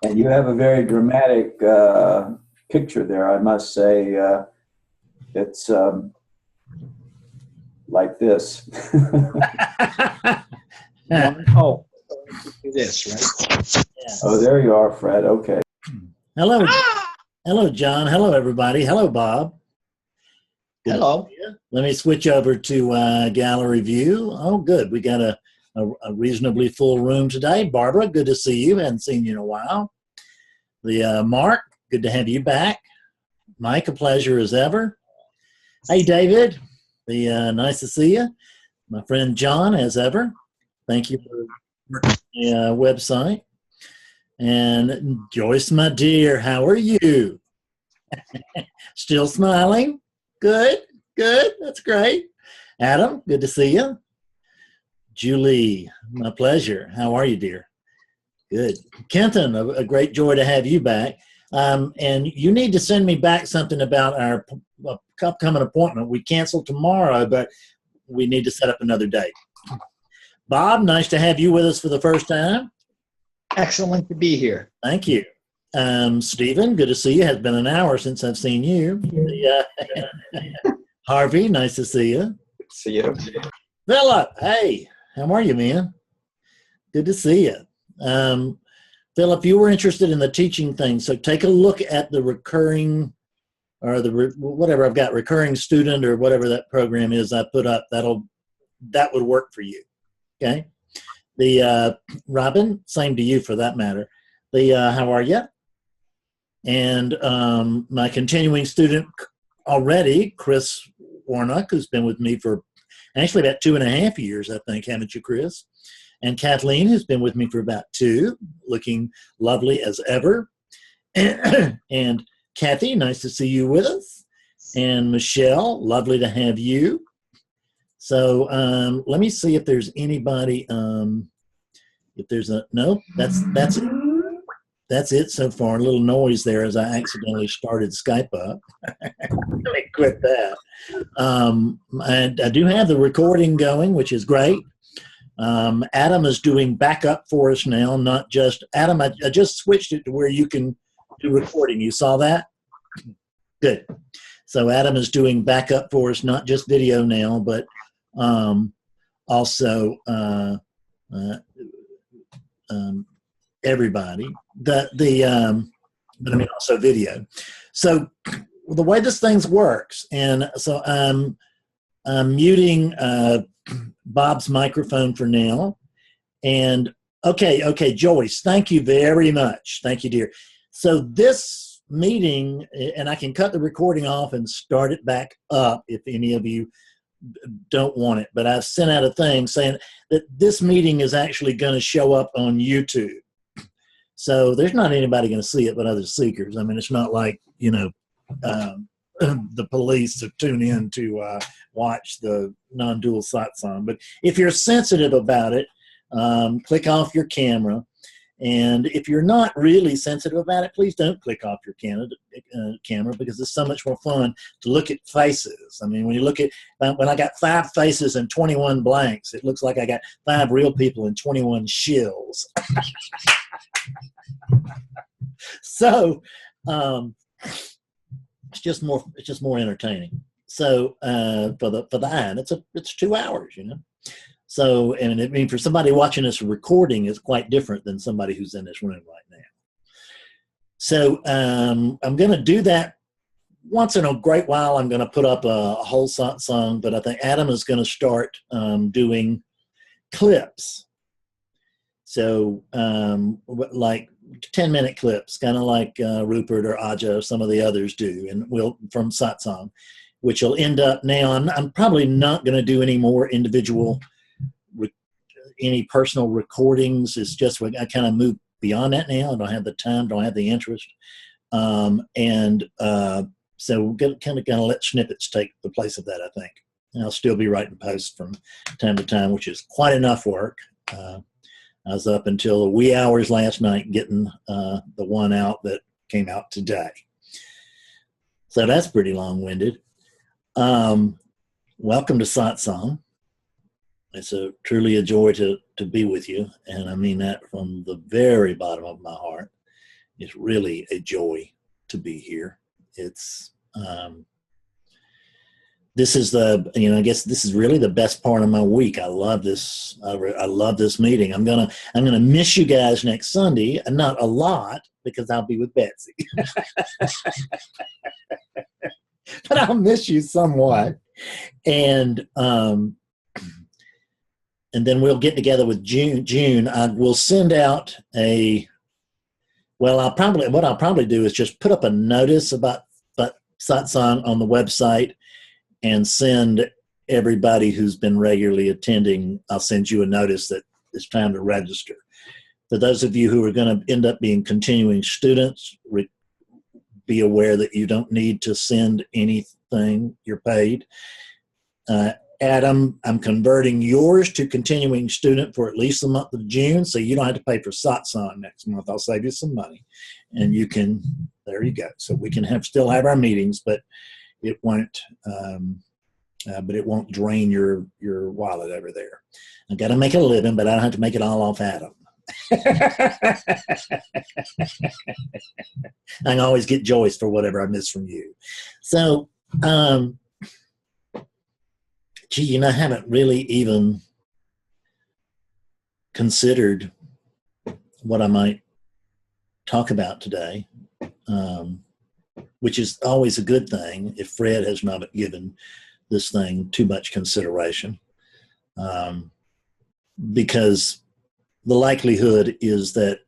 And you have a very dramatic picture there, I must say. It's like this. Oh, this, right? Yeah. Oh, there you are, Fred. Okay. Hello. Hello, John. Hello, everybody. Hello, Bob. Good. Hello. Let me switch over to gallery view. Oh, good. We got a reasonably full room today. Barbara, good to see you. Hadn't seen you in a while. Mark, good to have you back. Mike, a pleasure as ever. Hey, David. Nice to see you. My friend John, as ever. Thank you for the website. And Joyce, my dear, how are you? Still smiling? Good, good. That's great. Adam, good to see you. Julie, my pleasure. How are you, dear? Good. Kenton, a great joy to have you back. And you need to send me back something about our upcoming appointment. We canceled tomorrow, but we need to set up another date. Bob, nice to have you with us for the first time. Excellent to be here. Thank you. Stephen, good to see you. Has been an hour since I've seen you. Harvey, nice to see you. See you. Philip, hey, how are you, man? Good to see you. Philip, you were interested in the teaching thing, so take a look at the recurring, or whatever I've got, recurring student or whatever that program is I put up. That would work for you. Okay. Robin, same to you for that matter. How are you? And my continuing student already, Chris Warnock, who's been with me for actually about 2.5 years, I think, haven't you, Chris? And Kathleen, who's been with me for about 2, looking lovely as ever. And Kathy, nice to see you with us. And Michelle, lovely to have you. So let me see if there's anybody. If there's no, that's it. That's it so far. A little noise there as I accidentally started Skype up. Let me quit that. I do have the recording going, which is great. Adam is doing backup for us now, not just Adam. I just switched it to where you can do recording. You saw that? Good. So Adam is doing backup for us, not just video now, but also everybody. But I mean also video. So the way this thing works, and so I'm muting Bob's microphone for now. And okay, Joyce, thank you very much. Thank you, dear. So this meeting, and I can cut the recording off and start it back up if any of you don't want it, but I've sent out a thing saying that this meeting is actually going to show up on YouTube. So there's not anybody going to see it but other seekers. I mean, it's not like, the police to tune in to watch the non-dual satsang. But if you're sensitive about it, click off your camera. And if you're not really sensitive about it, please don't click off your camera because it's so much more fun to look at faces. I mean, when you look at, when I got 5 faces and 21 blanks, it looks like I got 5 real people and 21 shills. So it's just more entertaining. So for the eye, and it's 2 hours, So, and I mean, for somebody watching this recording is quite different than somebody who's in this room right now. So I'm going to do that once in a great while. I'm going to put up a whole satsang, but I think Adam is going to start doing clips. So like 10-minute clips, kind of like Rupert or Aja or some of the others do, and from satsang, which will end up now. I'm probably not going to do any more individual any personal recordings. It's just I kind of moved beyond that now. I don't have the time, don't have the interest. So we're kind of let snippets take the place of that, I think. And I'll still be writing posts from time to time, which is quite enough work. I was up until the wee hours last night getting the one out that came out today. So that's pretty long-winded. Welcome to Satsang. It's truly a joy to be with you, and I mean that from the very bottom of my heart. It's really a joy to be here. It's this is I guess this is really the best part of my week. I love this. I love this meeting. I'm gonna miss you guys next Sunday, and not a lot because I'll be with Betsy, but I'll miss you somewhat. And then we'll get together with June. I will send out what I'll probably do is just put up a notice about Satsang on the website and send everybody who's been regularly attending, I'll send you a notice that it's time to register. For those of you who are going to end up being continuing students, be aware that you don't need to send anything. You're paid. Adam, I'm converting yours to continuing student for at least the month of June, so you don't have to pay for Satsang next month. I'll save you some money, and you can. There you go. So we can still have our meetings, but it won't. But it won't drain your wallet over there. I got to make a living, but I don't have to make it all off Adam. I can always get Joyce for whatever I miss from you. So. Gee, I haven't really even considered what I might talk about today, which is always a good thing if Fred has not given this thing too much consideration, because the likelihood is that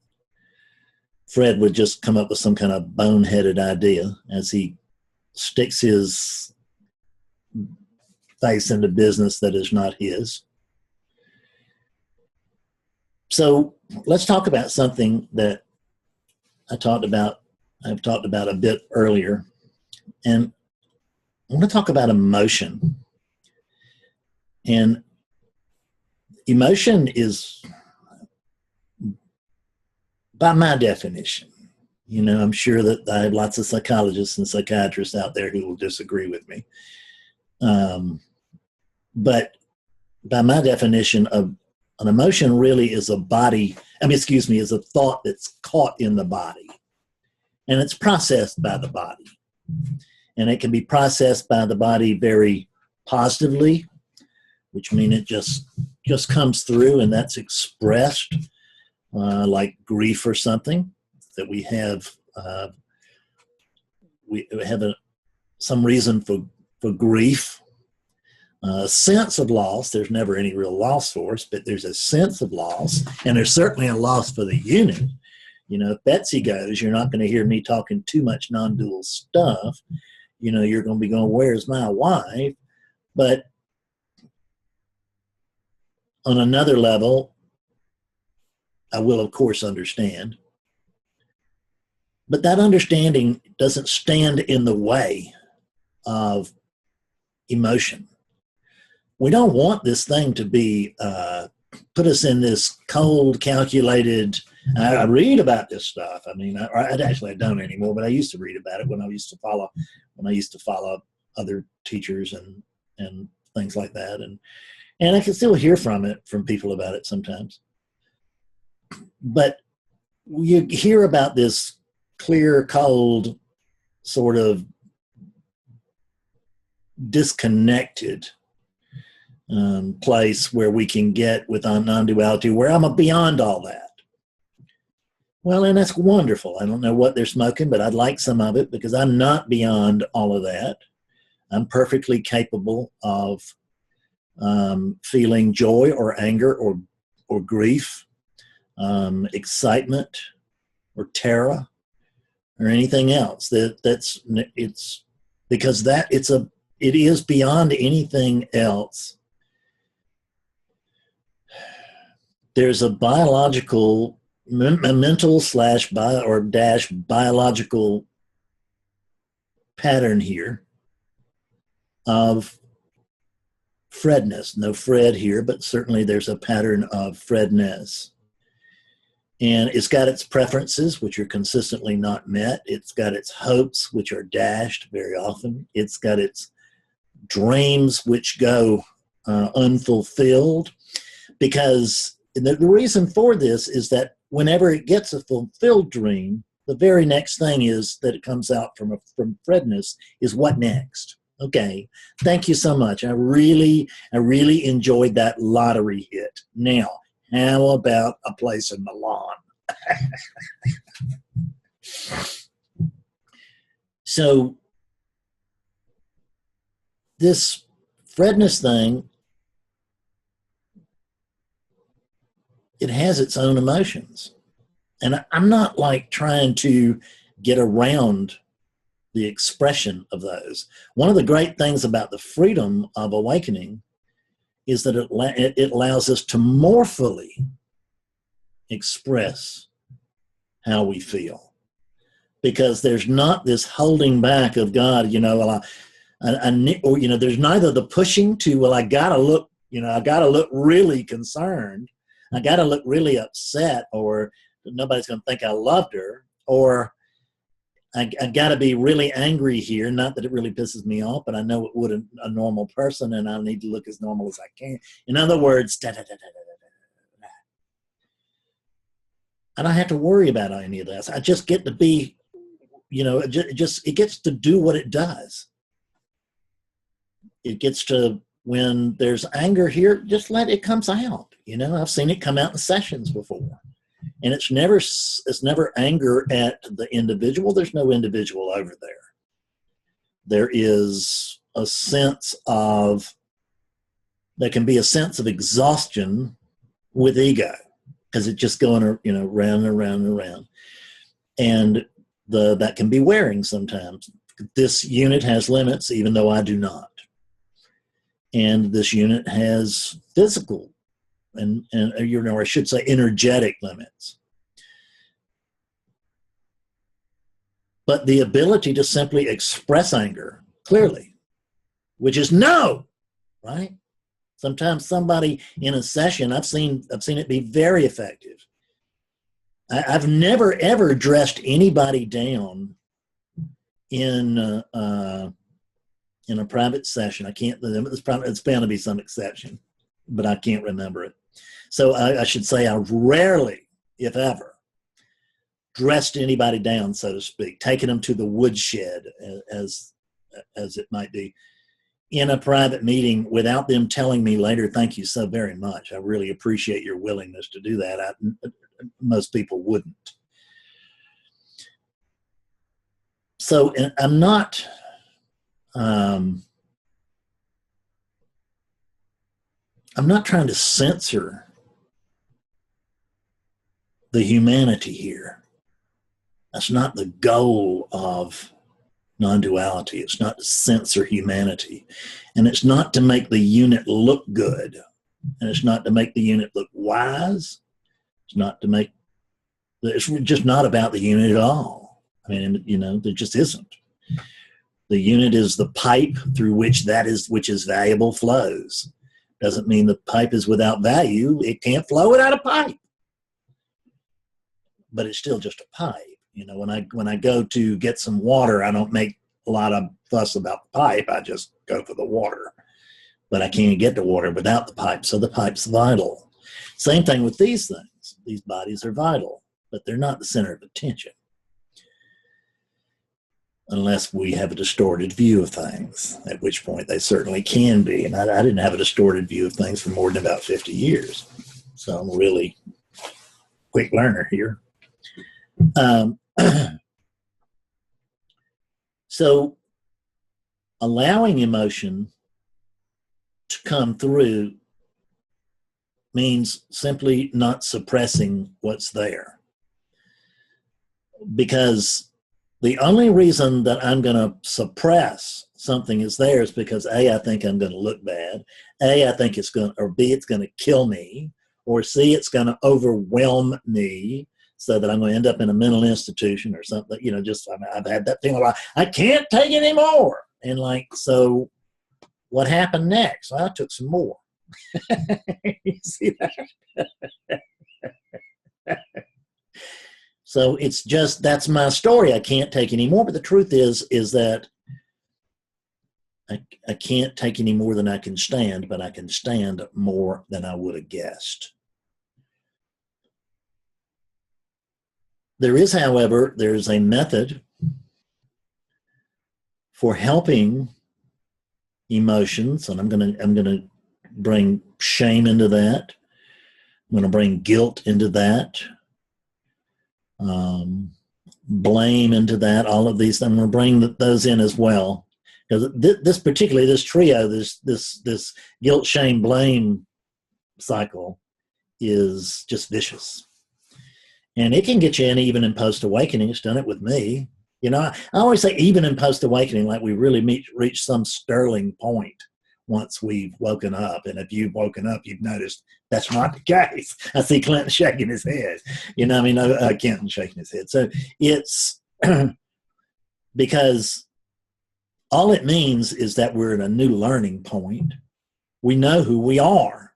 Fred would just come up with some kind of boneheaded idea as he sticks his face into business that is not his. So let's talk about something that I've talked about a bit earlier. And I want to talk about emotion. And emotion is, by my definition, I'm sure that I have lots of psychologists and psychiatrists out there who will disagree with me. But by my definition of an emotion really is is a thought that's caught in the body, and it's processed by the body, and it can be processed by the body very positively, which means it just comes through and that's expressed, like grief or something that we have some reason for grief. A sense of loss. There's never any real loss for us, but there's a sense of loss, and there's certainly a loss for the unit. If Betsy goes, you're not going to hear me talking too much non-dual stuff. You're going to be going, where's my wife? But on another level, I will, of course, understand. But that understanding doesn't stand in the way of emotion. We don't want this thing to be put us in this cold, calculated. I read about this stuff. I mean, I don't anymore, but I used to read about it when I used to follow other teachers and things like that, and I can still hear from people about it sometimes. But you hear about this clear, cold, sort of disconnected place where we can get with our non-duality, where I'm beyond all that. Well, and that's wonderful. I don't know what they're smoking, but I'd like some of it because I'm not beyond all of that. I'm perfectly capable of feeling joy or anger or grief, excitement or terror or anything else. It's because it is beyond anything else. There's a biological, mental / biological pattern here of Fredness. No Fred here, but certainly there's a pattern of Fredness. And it's got its preferences, which are consistently not met. It's got its hopes, which are dashed very often. It's got its dreams, which go unfulfilled. Because the reason for this is that whenever it gets a fulfilled dream, the very next thing is that it comes out from Fredness is what next? Okay, thank you so much. I really enjoyed that lottery hit. Now, how about a place in Milan? So this Fredness thing, it has its own emotions. And I'm not like trying to get around the expression of those. One of the great things about the freedom of awakening is that it allows us to more fully express how we feel. Because there's not this holding back of God, you know, or, you know, there's neither the pushing to, well, I gotta look really concerned. I gotta look really upset, or nobody's gonna think I loved her, or I got to be really angry here. Not that it really pisses me off, but I know it would a normal person, and I need to look as normal as I can. In other words, I don't have to worry about any of this. I just get to be, you know, it gets to do what it does. It gets to, when there's anger here, just let it come out. You know, I've seen it come out in sessions before. And it's never anger at the individual. There's no individual over there. There is a sense of, there can be a sense of exhaustion with ego, because it's just going, you know, round and round and round. And that can be wearing sometimes. This unit has limits, even though I do not. And this unit has physical and you know, or I should say energetic limits. But the ability to simply express anger clearly, which is no, right? Sometimes somebody in a session, I've seen it be very effective. I've never ever dressed anybody down in a private session. I can't. It's bound to be some exception, but I can't remember it. So I should say I rarely, if ever, dressed anybody down, so to speak, taking them to the woodshed, as it might be, in a private meeting without them telling me later, thank you so very much. I really appreciate your willingness to do that. Most people wouldn't. So I'm not... I'm not trying to censor the humanity here. That's not the goal of non-duality. It's not to censor humanity. And it's not to make the unit look good. And it's not to make the unit look wise. It's just not about the unit at all. I mean, you know, there just isn't. The unit is the pipe through which is valuable flows. Doesn't mean the pipe is without value. It can't flow without a pipe. But it's still just a pipe. You know, when I go to get some water, I don't make a lot of fuss about the pipe. I just go for the water. But I can't get the water without the pipe, so the pipe's vital. Same thing with these things. These bodies are vital, but they're not the center of attention. Unless we have a distorted view of things, at which point they certainly can be. And I didn't have a distorted view of things for more than about 50 years. So I'm a really quick learner here. So allowing emotion to come through means simply not suppressing what's there. Because the only reason that I'm going to suppress something is there is because A, I think I'm going to look bad. A, I think it's going to, or B, it's going to kill me. Or C, it's going to overwhelm me so that I'm going to end up in a mental institution or something. You know, just, I've had that thing where I can't take any more. And like, so what happened next? Well, I took some more. You see that? So it's just, that's my story. I can't take any more. But the truth is that I can't take any more than I can stand, but I can stand more than I would have guessed. There is, however, there's a method for helping emotions, and I'm gonna bring shame into that. I'm going to bring guilt into that, blame into that. All of these, I'm going to bring those in as well, because this trio, this guilt, shame, blame cycle is just vicious, and it can get you in even in post awakening. It's done it with me. You know, I always say even in post awakening, like we really reach some sterling point once we've woken up. And if you've woken up, you've noticed that's not the case. I see Clinton shaking his head. You know, I mean, Kenton shaking his head. So it's because all it means is that we're at a new learning point. We know who we are,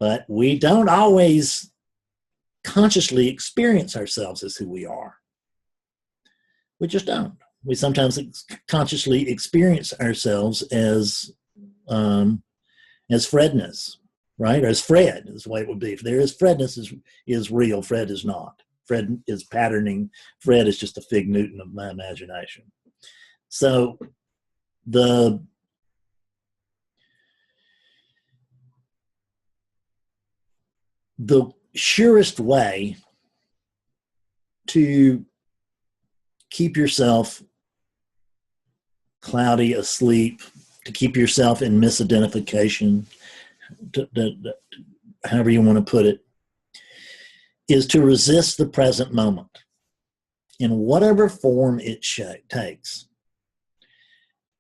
but we don't always consciously experience ourselves as who we are. We just don't. We sometimes consciously experience ourselves as Fredness, right? Or as Fred is the way it would be. If there is Fredness is real, Fred is not. Fred is patterning. Fred is just a fig Newton of my imagination. So the surest way to keep yourself cloudy, asleep, to keep yourself in misidentification, however you want to put it, is to resist the present moment in whatever form it takes.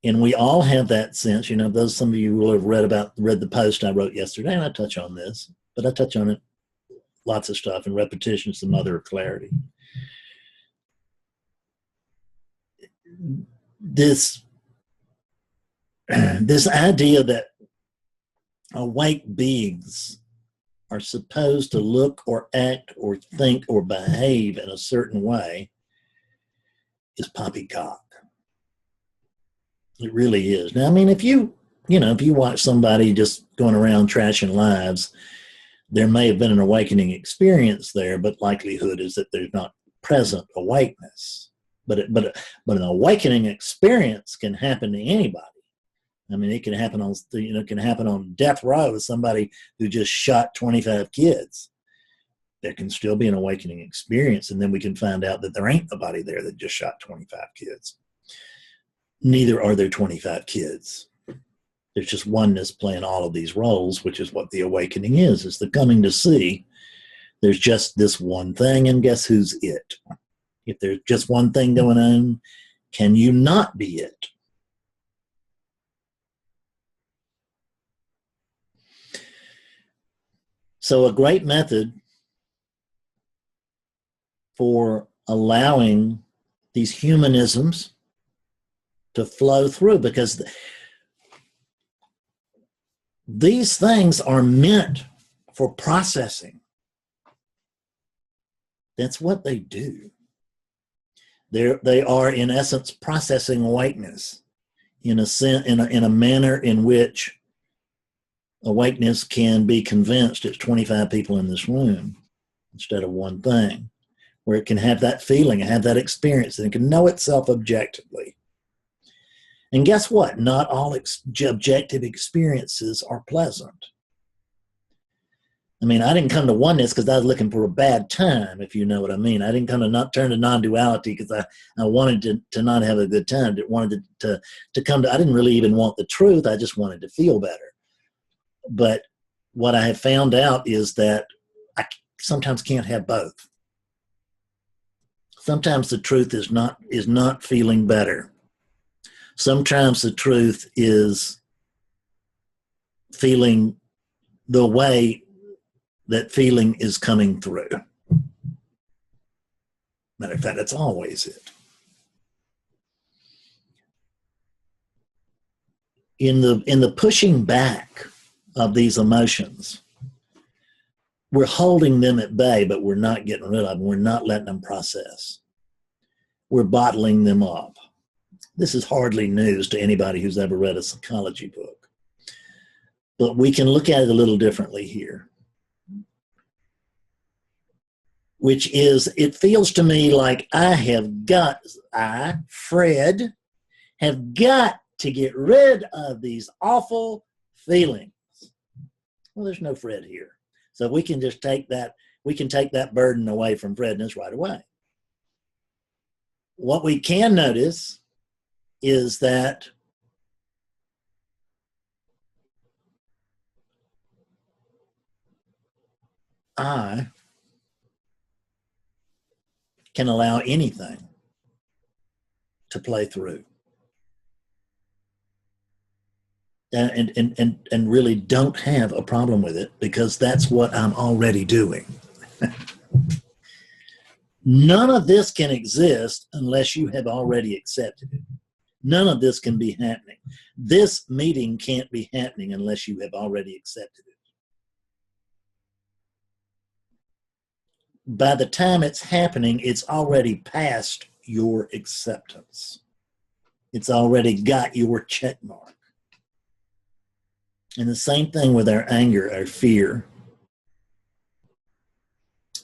And we all have that sense. You know, some of you will have read the post I wrote yesterday, and I touch on this, but I touch on it, lots of stuff, and repetition is the mother of clarity. This idea that awake beings are supposed to look or act or think or behave in a certain way is poppycock. It really is. Now, I mean, if you watch somebody just going around trashing lives, there may have been an awakening experience there, but likelihood is that there's not present awakeness. But an awakening experience can happen to anybody. I mean, it can happen on death row with somebody who just shot 25 kids. There can still be an awakening experience, and then we can find out that there ain't nobody there that just shot 25 kids. Neither are there 25 kids. There's just oneness playing all of these roles, which is what the awakening is. It's the coming to see there's just this one thing, and guess who's it? If there's just one thing going on, can you not be it? So a great method for allowing these humanisms to flow through, because these things are meant for processing. That's what they do. They are, in essence, processing awakeness in a manner in which awakeness can be convinced it's 25 people in this room instead of one thing, where it can have that feeling and have that experience, and it can know itself objectively. And guess what? Not all objective experiences are pleasant. I mean, I didn't come to oneness because I was looking for a bad time, if you know what I mean. I didn't turn to non-duality because I wanted to not have a good time. I wanted to come to, I didn't really even want the truth. I just wanted to feel better. But what I have found out is that I sometimes can't have both. Sometimes the truth is not feeling better. Sometimes the truth is feeling the way that feeling is coming through. Matter of fact, that's always it. In the pushing back of these emotions, we're holding them at bay, but we're not getting rid of them. We're not letting them process. We're bottling them up. This is hardly news to anybody who's ever read a psychology book. But we can look at it a little differently here. which is, it feels to me like Fred, have got to get rid of these awful feelings. Well, there's no Fred here. So we can just take that burden away from Fredness right away. What we can notice is that I can allow anything to play through. And really don't have a problem with it, because that's what I'm already doing. None of this can exist unless you have already accepted it. None of this can be happening. This meeting can't be happening unless you have already accepted it. By the time it's happening, it's already past your acceptance. It's already got your check mark. And the same thing with our anger, our fear.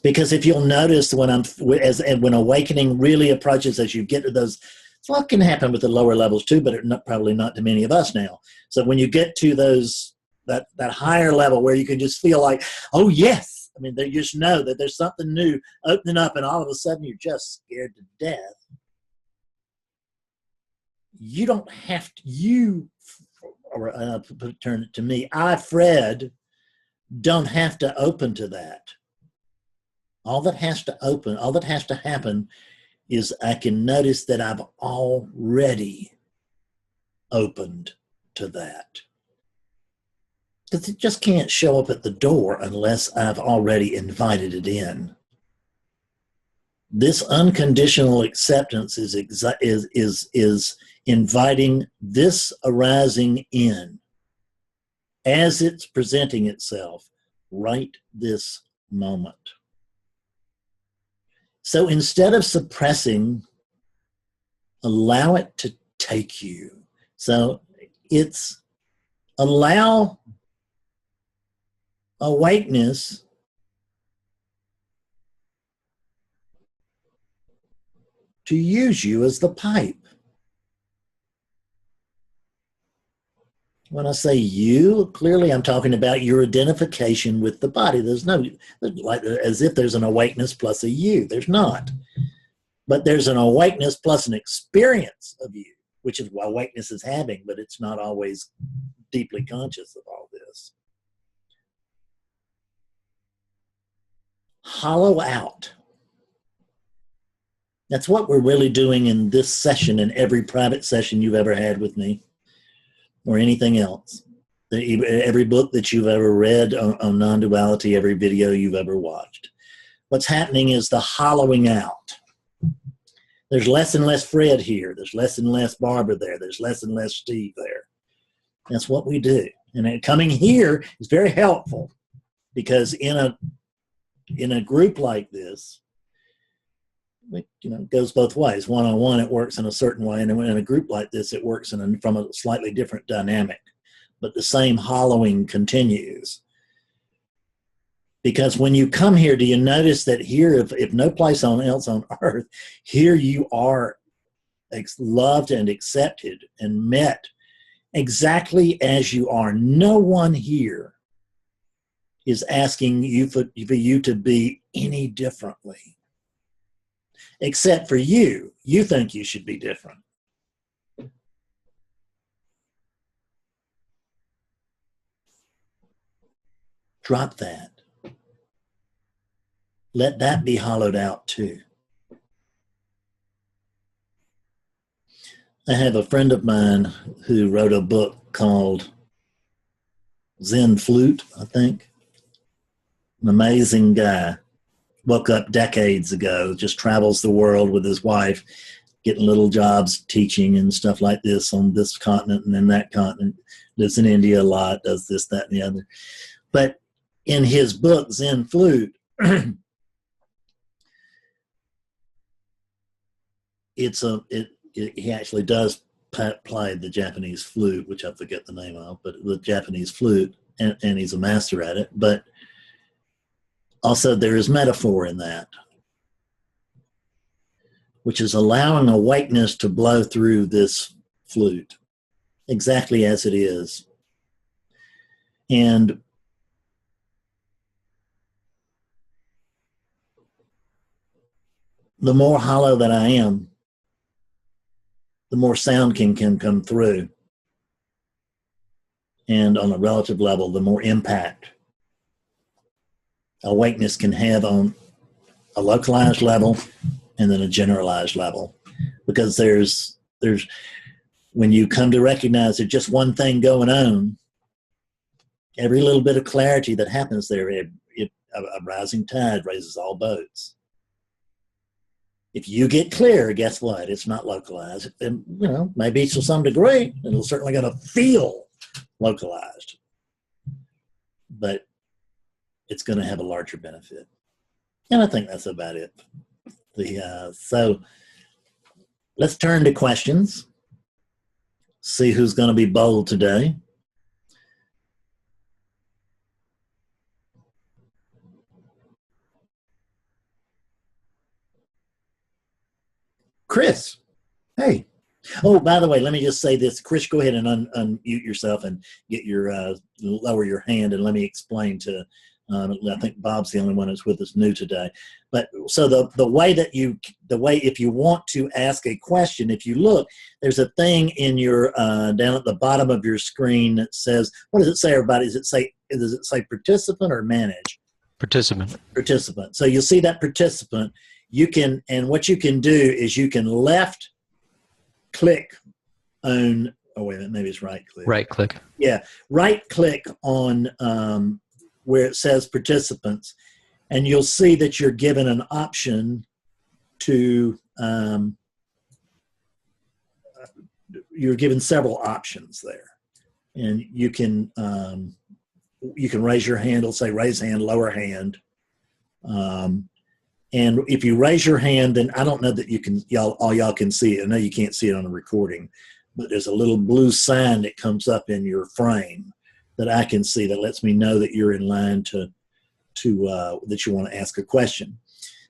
Because if you'll notice, when awakening really approaches, as you get to those, it's what can happen with the lower levels too, but probably not to many of us now. So when you get to that higher level where you can just feel like, oh yes, I mean, they just know that there's something new opening up, and all of a sudden you're just scared to death. You don't have to, or turn it to me, I, Fred, don't have to open to that. All that has to happen is I can notice that I've already opened to that. Because it just can't show up at the door unless I've already invited it in. This unconditional acceptance is inviting this arising in as it's presenting itself right this moment. So instead of suppressing, allow it to take you. So it's allow awakeness to use you as the pipe. When I say you, clearly I'm talking about your identification with the body. There's no, like, as if there's an awakeness plus a you. There's not. But there's an awakeness plus an experience of you, which is what awakeness is having, but it's not always deeply conscious of all this. Hollow out. That's what we're really doing in this session and every private session you've ever had with me, or anything else. Every book that you've ever read on non-duality, every video you've ever watched. What's happening is the hollowing out. There's less and less Fred here. There's less and less Barbara there. There's less and less Steve there. That's what we do. And coming here is very helpful, because in a group like this, it goes both ways. One-on-one, it works in a certain way, and in a group like this, it works from a slightly different dynamic. But the same hollowing continues. Because when you come here, do you notice that here, if no place else on earth, here you are loved and accepted and met exactly as you are. No one here is asking you for you to be any differently. Except for you. You think you should be different. Drop that. Let that be hollowed out too. I have a friend of mine who wrote a book called Zen Flute, I think. An amazing guy. Woke up decades ago, just travels the world with his wife, getting little jobs teaching and stuff like this on this continent and then that continent. Lives in India a lot, does this, that, and the other. But in his book, Zen Flute, he actually does play the Japanese flute, which I forget the name of, but the Japanese flute, and he's a master at it. But also there is metaphor in that. which is allowing awakeness to blow through this flute exactly as it is. And the more hollow that I am, the more sound can come through. And on a relative level, the more impact awakeness can have on a localized level and then a generalized level. Because there's when you come to recognize there's just one thing going on, every little bit of clarity that happens there, a rising tide raises all boats. If you get clear, guess what? It's not localized. And, maybe to some degree, it'll certainly going to feel localized. But it's going to have a larger benefit. And I think that's about it. So let's turn to questions. See who's going to be bold today. Chris, hey. Oh, by the way, let me just say this. Chris, go ahead and unmute yourself and get lower your hand, and let me explain to, I think Bob's the only one that's with us new today. But so the way if you want to ask a question, if you look, there's a thing in your, down at the bottom of your screen that says, what does it say, everybody? Does it say participant or manage? Participant. Participant. So you'll see that participant. What you can do is you can left click on, oh wait a minute, maybe it's right click. Right click. Yeah, right click on where it says participants, and you'll see that you're given an option to, you're given several options there. And you can raise your hand. It'll say raise hand, lower hand. And if you raise your hand, then I don't know that you can, all y'all can see it. I know you can't see it on the recording, but there's a little blue sign that comes up in your frame that I can see that lets me know that you're in line that you want to ask a question.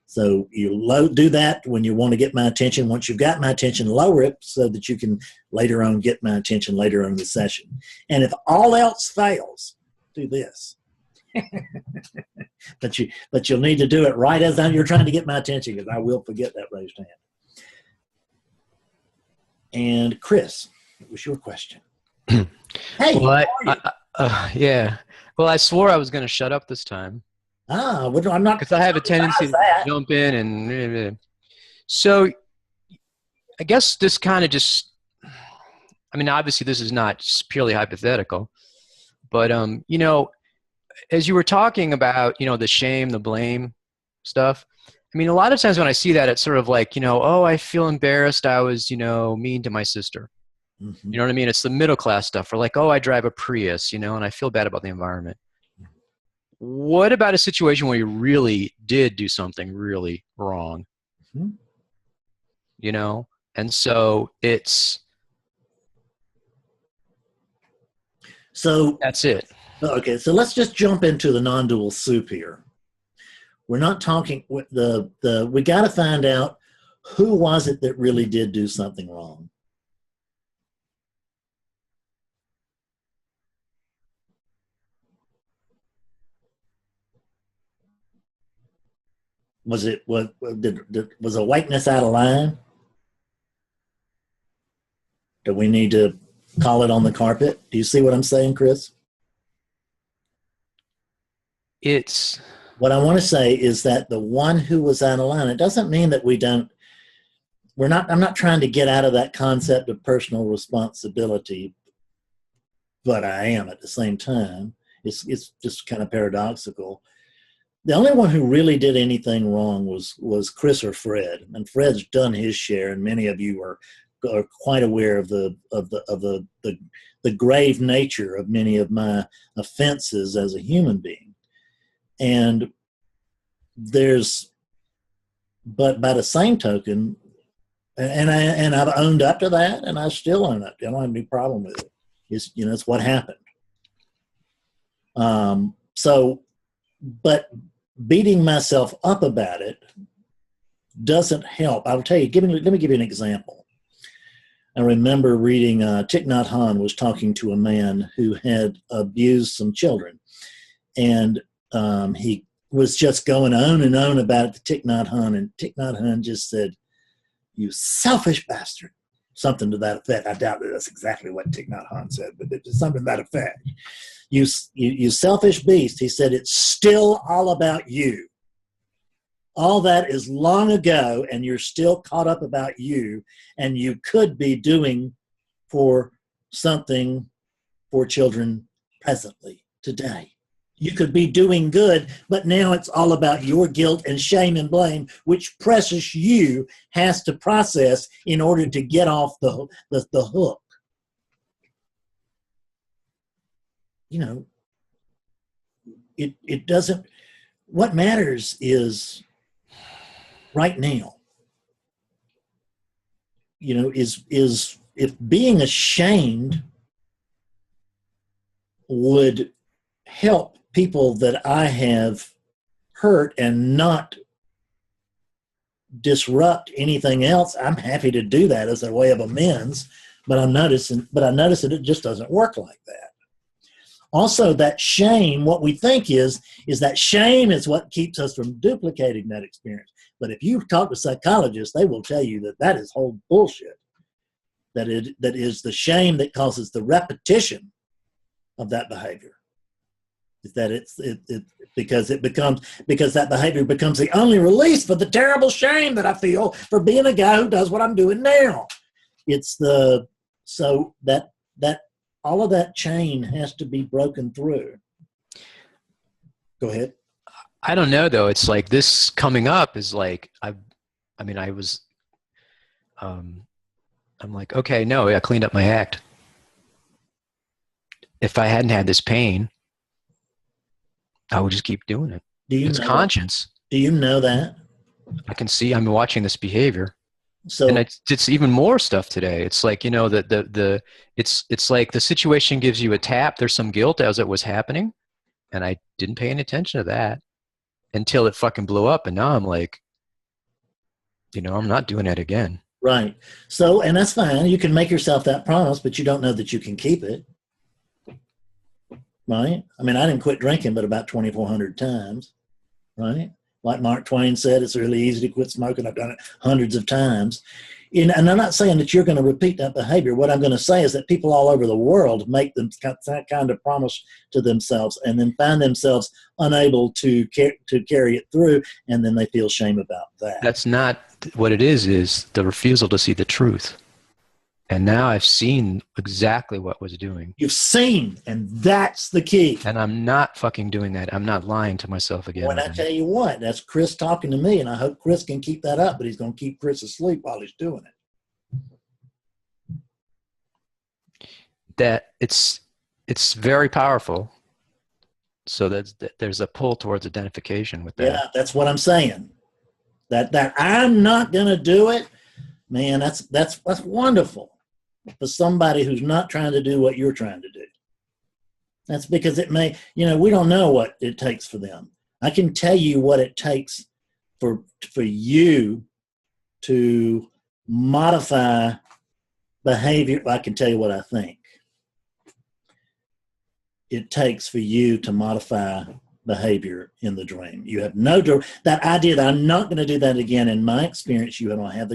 So you do that when you want to get my attention. Once you've got my attention, lower it so that you can later on get my attention later on in the session. And if all else fails, do this. but you'll need to do it right as you're trying to get my attention, because I will forget that raised hand. And Chris, it was your question. Hey, well, yeah. Well, I swore I was going to shut up this time. Well, I'm not, because I have a tendency to jump in and. So, I guess this kind of just. I mean, obviously, this is not purely hypothetical, but as you were talking about, the shame, the blame stuff, I mean, a lot of times when I see that, it's sort of like, oh, I feel embarrassed. I was, mean to my sister. Mm-hmm. You know what I mean? It's the middle class stuff. Or like, oh, I drive a Prius, and I feel bad about the environment. What about a situation where you really did do something really wrong? Mm-hmm. And so that's it. Okay, so let's just jump into the non-dual soup here. We're not talking we got to find out who was it that really did do something wrong. Was awakeness out of line? Do we need to call it on the carpet? Do you see what I'm saying, Chris? What I want to say is that the one who was out of line, it doesn't mean that I'm not trying to get out of that concept of personal responsibility, but I am at the same time. It's just kind of paradoxical. The only one who really did anything wrong was Chris or Fred, and Fred's done his share, and many of you are quite aware of the grave nature of many of my offenses as a human being. And but by the same token, and I've owned up to that, and I still own it. I don't have any problem with it. It's what happened. But beating myself up about it doesn't help. I'll tell you, let me give you an example. I remember reading, Thich Nhat Hanh was talking to a man who had abused some children. And he was just going on and on about the Thich Nhat Hanh. And Thich Nhat Hanh just said, "You selfish bastard." Something to that effect. I doubt that that's exactly what Thich Nhat Hanh said, but it's something to that effect. You selfish beast. He said, "It's still all about you. All that is long ago, and you're still caught up about you, and you could be doing for something for children presently, today. You could be doing good, but now it's all about your guilt and shame and blame, which precious you has to process in order to get off the hook." You know, it doesn't, what matters is right now, you know, is if being ashamed would help people that I have hurt and not disrupt anything else, I'm happy to do that as a way of amends. But I notice that it just doesn't work like that. Also, that shame, what we think is that shame is what keeps us from duplicating that experience. But if you talk to psychologists, they will tell you that is whole bullshit. That is the shame that causes the repetition of that behavior. Is that because that behavior becomes the only release for the terrible shame that I feel for being a guy who does what I'm doing now. So that all of that chain has to be broken through. Go ahead. I don't know though. It's like this coming up is like I'm like, okay, no, I cleaned up my act. If I hadn't had this pain, I would just keep doing it. It's conscience. Do you know that? I can see. I'm watching this behavior. So, and it's even more stuff today. It's like, you know, it's like the situation gives you a tap. There's some guilt as it was happening, and I didn't pay any attention to that until it fucking blew up. And now I'm like, you know, I'm not doing that again. Right. So, and that's fine. You can make yourself that promise, but you don't know that you can keep it. Right? I mean, I didn't quit drinking but about 2,400 times. Right? Like Mark Twain said, it's really easy to quit smoking. I've done it hundreds of times. And I'm not saying that you're going to repeat that behavior. What I'm going to say is that people all over the world make that kind of promise to themselves and then find themselves unable to carry it through, and then they feel shame about that. That's not what it is the refusal to see the truth. And now I've seen exactly what was doing. You've seen, and that's the key. And I'm not fucking doing that. I'm not lying to myself again. When I tell you what, that's Chris talking to me, and I hope Chris can keep that up, but he's going to keep Chris asleep while he's doing it. That it's very powerful. So there's a pull towards identification with that. Yeah, that's what I'm saying. That I'm not going to do it, man. That's wonderful for somebody who's not trying to do what you're trying to do. That's because it may, you know, we don't know what it takes for them. I can tell you what it takes for you to modify behavior. I can tell you what I think it takes for you to modify behavior in the dream. You have that idea that I'm not going to do that again. In my experience, you don't have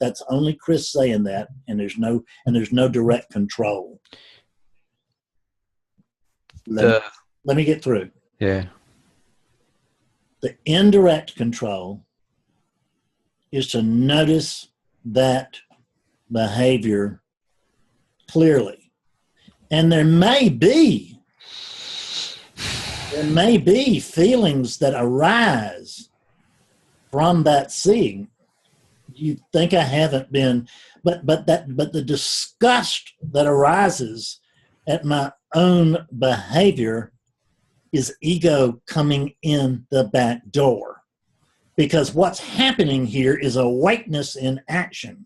that's only Chris saying that, and there's no direct control. Let me get through. Yeah. The indirect control is to notice that behavior clearly, and there may be feelings that arise from that seeing. You think I haven't been, but the disgust that arises at my own behavior is ego coming in the back door. Because what's happening here is awakeness in action.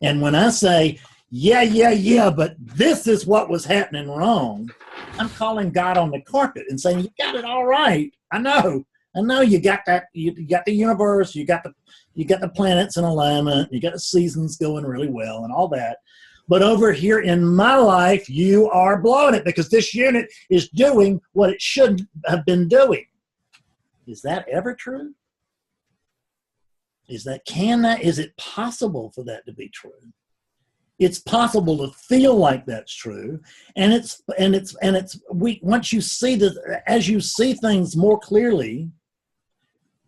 And when I say, yeah, but this is what was happening wrong, I'm calling God on the carpet and saying, you got it all right. I know. I know you got that. You got the universe. You got the planets in alignment. You got the seasons going really well and all that. But over here in my life, you are blowing it because this unit is doing what it should have been doing. Is that ever true? Is it possible for that to be true? It's possible to feel like that's true, and once you see that, as you see things more clearly,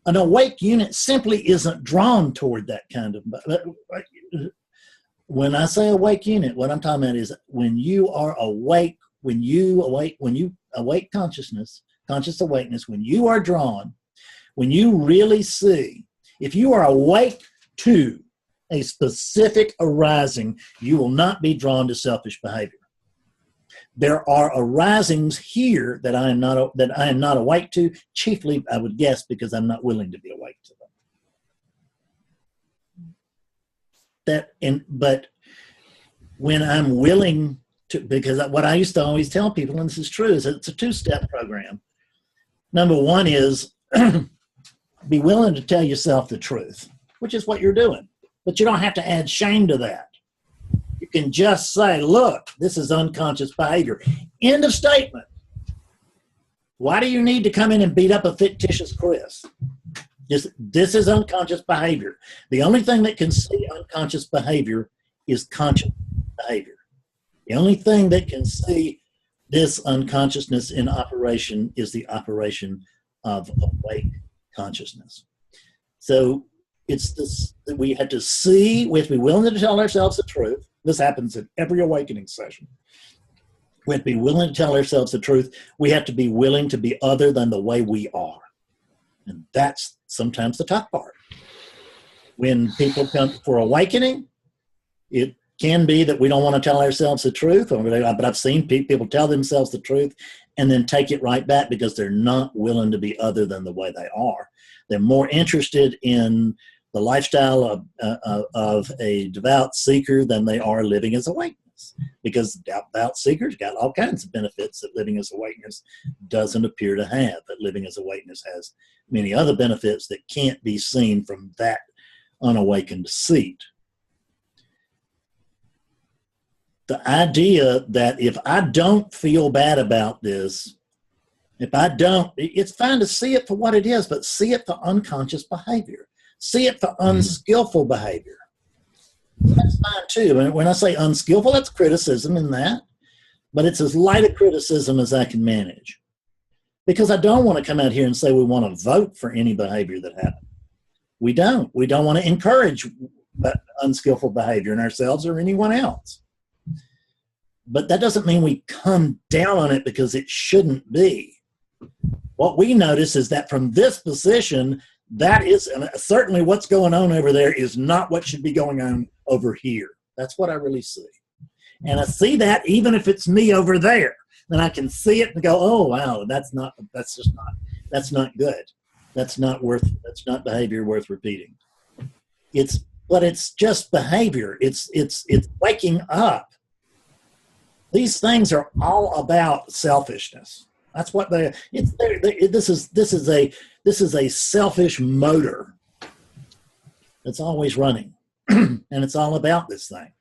an awake unit simply isn't drawn toward that kind of. When I say awake unit, what I'm talking about is when you are awake, when you awake consciousness, conscious awakeness, when you are drawn, when you really see, if you are awake to a specific arising, you will not be drawn to selfish behavior. There are arisings here that I am not awake to, chiefly, I would guess, because I'm not willing to be awake to them. But when I'm willing to, because what I used to always tell people, and this is true, is it's a two-step program. Number one is be willing to tell yourself the truth, which is what you're doing. But you don't have to add shame to that. You can just say, look, this is unconscious behavior. End of statement. Why do you need to come in and beat up a fictitious Chris? This is unconscious behavior. The only thing that can see unconscious behavior is conscious behavior. The only thing that can see this unconsciousness in operation is the operation of awake consciousness. So it's this that we have to see, we have to be willing to tell ourselves the truth. This happens in every awakening session. We have to be willing to tell ourselves the truth. We have to be willing to be other than the way we are. And that's sometimes the tough part. When people come for awakening, it can be that we don't want to tell ourselves the truth, but I've seen people tell themselves the truth and then take it right back because they're not willing to be other than the way they are. They're more interested in the lifestyle of a devout seeker than they are living as awakeness, because devout seekers got all kinds of benefits that living as awakeness doesn't appear to have, but living as awakeness has many other benefits that can't be seen from that unawakened seat. The idea that if I don't feel bad about this, it's fine to see it for what it is, but see it for unconscious behavior. See it for unskillful behavior. That's fine too. And when I say unskillful, that's criticism in that, but it's as light a criticism as I can manage. Because I don't want to come out here and say we want to vote for any behavior that happens. We don't. We don't want to encourage unskillful behavior in ourselves or anyone else. But that doesn't mean we come down on it because it shouldn't be. What we notice is that from this position, that is certainly what's going on over there is not what should be going on over here. That's what I really see. And I see that even if it's me over there, then I can see it and go, oh, wow, that's not good. That's not behavior worth repeating. But it's just behavior. It's waking up. These things are all about selfishness. That's what this is a selfish motor that's always running. And it's all about this thing.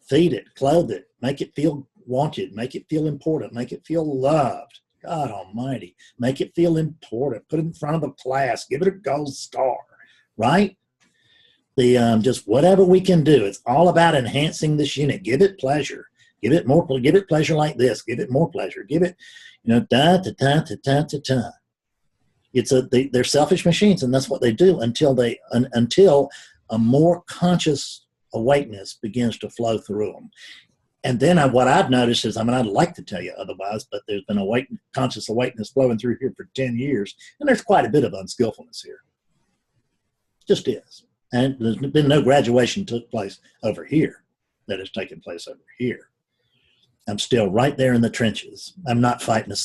Feed it, clothe it, make it feel wanted, make it feel important, make it feel loved. God almighty, make it feel important. Put it in front of a class, give it a gold star, right? Just whatever we can do. It's all about enhancing this unit. Give it pleasure. Give it more. Give it pleasure like this. Give it more pleasure. Give it, They're selfish machines, and that's what they do until a more conscious awakeness begins to flow through them. And then what I've noticed is, I'd like to tell you otherwise, but there's been conscious awakeness flowing through here for 10 years, and there's quite a bit of unskillfulness here. Just is. And there's been no graduation took place over here that has taken place over here. I'm still right there in the trenches. I'm not fighting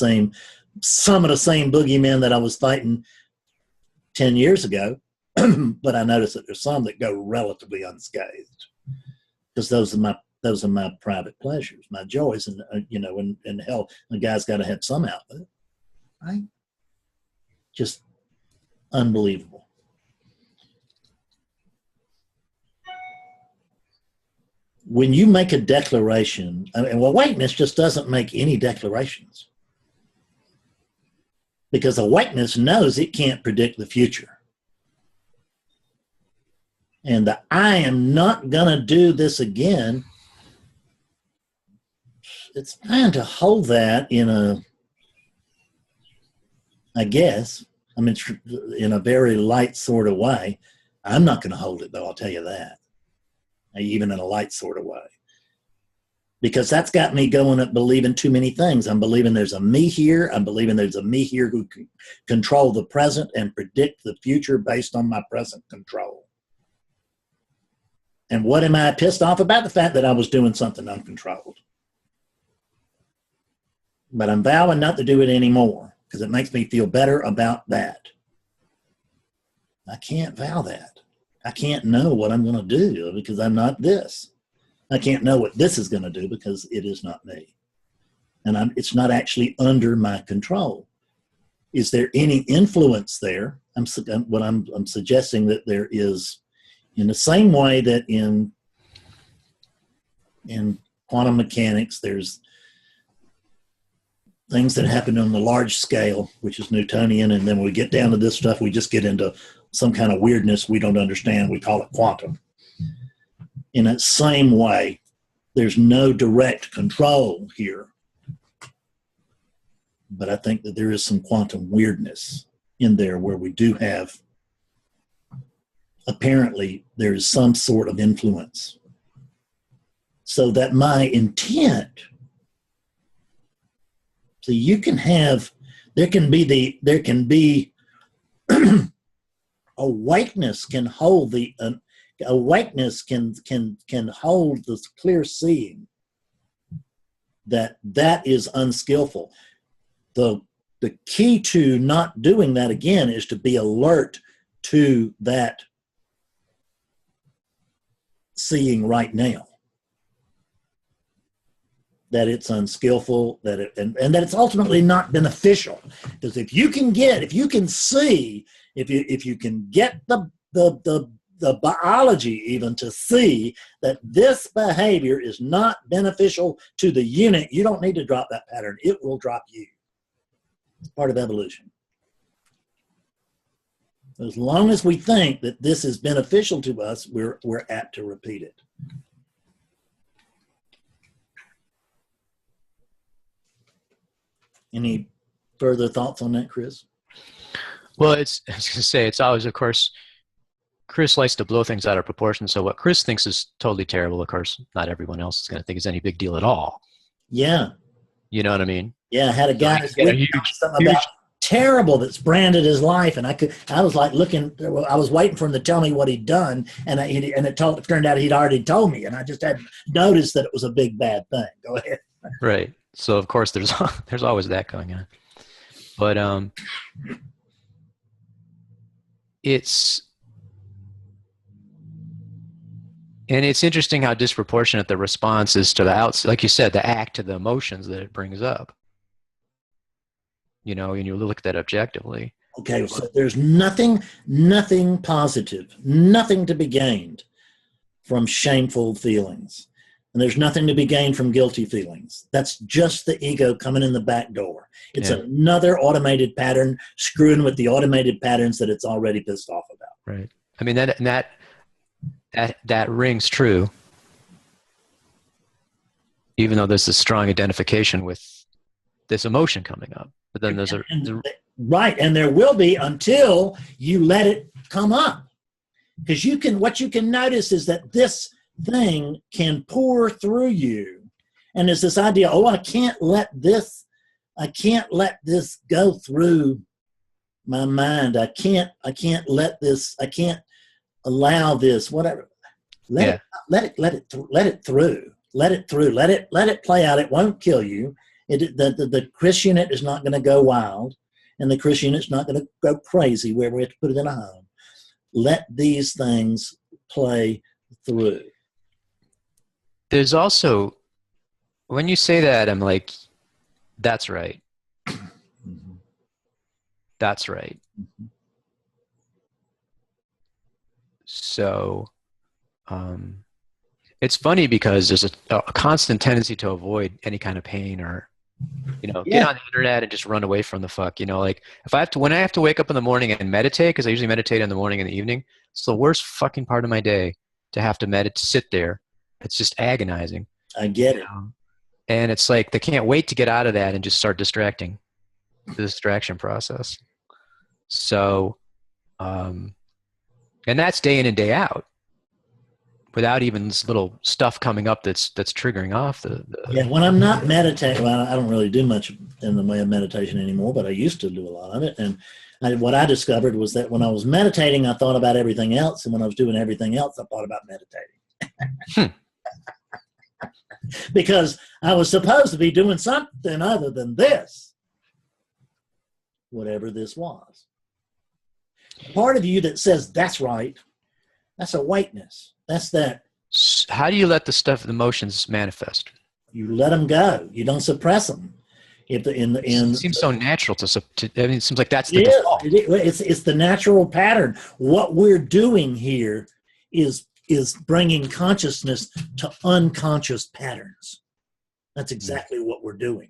some of the same boogeymen that I was fighting 10 years ago, but I notice that there's some that go relatively unscathed, because those are my private pleasures, my joys, and hell, the guy's got to have some outlet, right? Just unbelievable. When you make a declaration, and awakeness just doesn't make any declarations. Because awakeness knows it can't predict the future. And the I am not going to do this again, it's trying to hold that in a, I guess, I mean, in a very light sort of way. I'm not going to hold it, though, I'll tell you that. Even in a light sort of way. Because that's got me going at believing too many things. I'm believing there's a me here. I'm believing there's a me here who can control the present and predict the future based on my present control. And what am I pissed off about? The fact that I was doing something uncontrolled. But I'm vowing not to do it anymore because it makes me feel better about that. I can't vow that. I can't know what I'm going to do because I'm not this. I can't know what this is going to do because it is not me. And it's not actually under my control. Is there any influence there? I'm suggesting that there is, in the same way that in quantum mechanics, there's things that happen on the large scale, which is Newtonian, and then when we get down to this stuff, we just get into some kind of weirdness we don't understand. We call it quantum. In that same way, there's no direct control here. But I think that there is some quantum weirdness in there where we do have, apparently, there is some sort of influence. So that my intent, so you can have, there can be awakeness can hold the, awakeness can hold this clear seeing that is unskillful. The key to not doing that again is to be alert to that seeing right now. That it's unskillful, that it, and that it's ultimately not beneficial. Because if you can see, if you can get the biology even to see that this behavior is not beneficial to the unit, you don't need to drop that pattern. It will drop you. It's part of evolution. As long as we think that this is beneficial to us, we're apt to repeat it. Any further thoughts on that, Chris? Well, I was going to say, it's always, of course, Chris likes to blow things out of proportion. So what Chris thinks is totally terrible, of course, not everyone else is going to think is any big deal at all. Yeah. You know what I mean? Yeah, I had a guy Like, get a huge, something about terrible that's branded his life, and I was like looking, I was waiting for him to tell me what he'd done, and it turned out he'd already told me, and I just hadn't noticed that it was a big bad thing. Go ahead. Right. So of course there's always that going on, but it's interesting how disproportionate the response is to the outside, like you said, the act to the emotions that it brings up. You know, and you look at that objectively. Okay, so there's nothing positive, nothing to be gained from shameful feelings. And there's nothing to be gained from guilty feelings. That's just the ego coming in the back door. It's another automated pattern screwing with the automated patterns that it's already pissed off about. Right. I mean, that rings true, even though there's a strong identification with this emotion coming up. But then there's right, and there will be until you let it come up. Because what you can notice is that this thing can pour through you. And there's this idea, I can't let this go through my mind. I can't allow this, whatever. Let it through. Let it play out. It won't kill you. The Chris unit is not going to go wild, and the Chris unit's not going to go crazy where we have to put it in a home. Let these things play through. There's also, when you say that, I'm like, that's right. That's right. Mhm. So it's funny because there's a constant tendency to avoid any kind of pain or, get Yeah. on the internet and just run away from the fuck. Like when I have to wake up in the morning and meditate, because I usually meditate in the morning and the evening, it's the worst fucking part of my day to have to sit there. It's just agonizing. I get it. And it's like they can't wait to get out of that and just start distracting, the distraction process. So, and that's day in and day out, without even this little stuff coming up that's triggering off the Yeah, when I'm not meditating, well, I don't really do much in the way of meditation anymore, but I used to do a lot of it. And what I discovered was that when I was meditating, I thought about everything else. And when I was doing everything else, I thought about meditating. Because I was supposed to be doing something other than this, whatever this was. Part of you that says, that's right, that's awakeness. That's that. How do you let the emotions manifest? You let them go. You don't suppress them. It seems so natural it seems like that's the yeah, default. It's the natural pattern. What we're doing here is bringing consciousness to unconscious patterns. That's exactly what we're doing.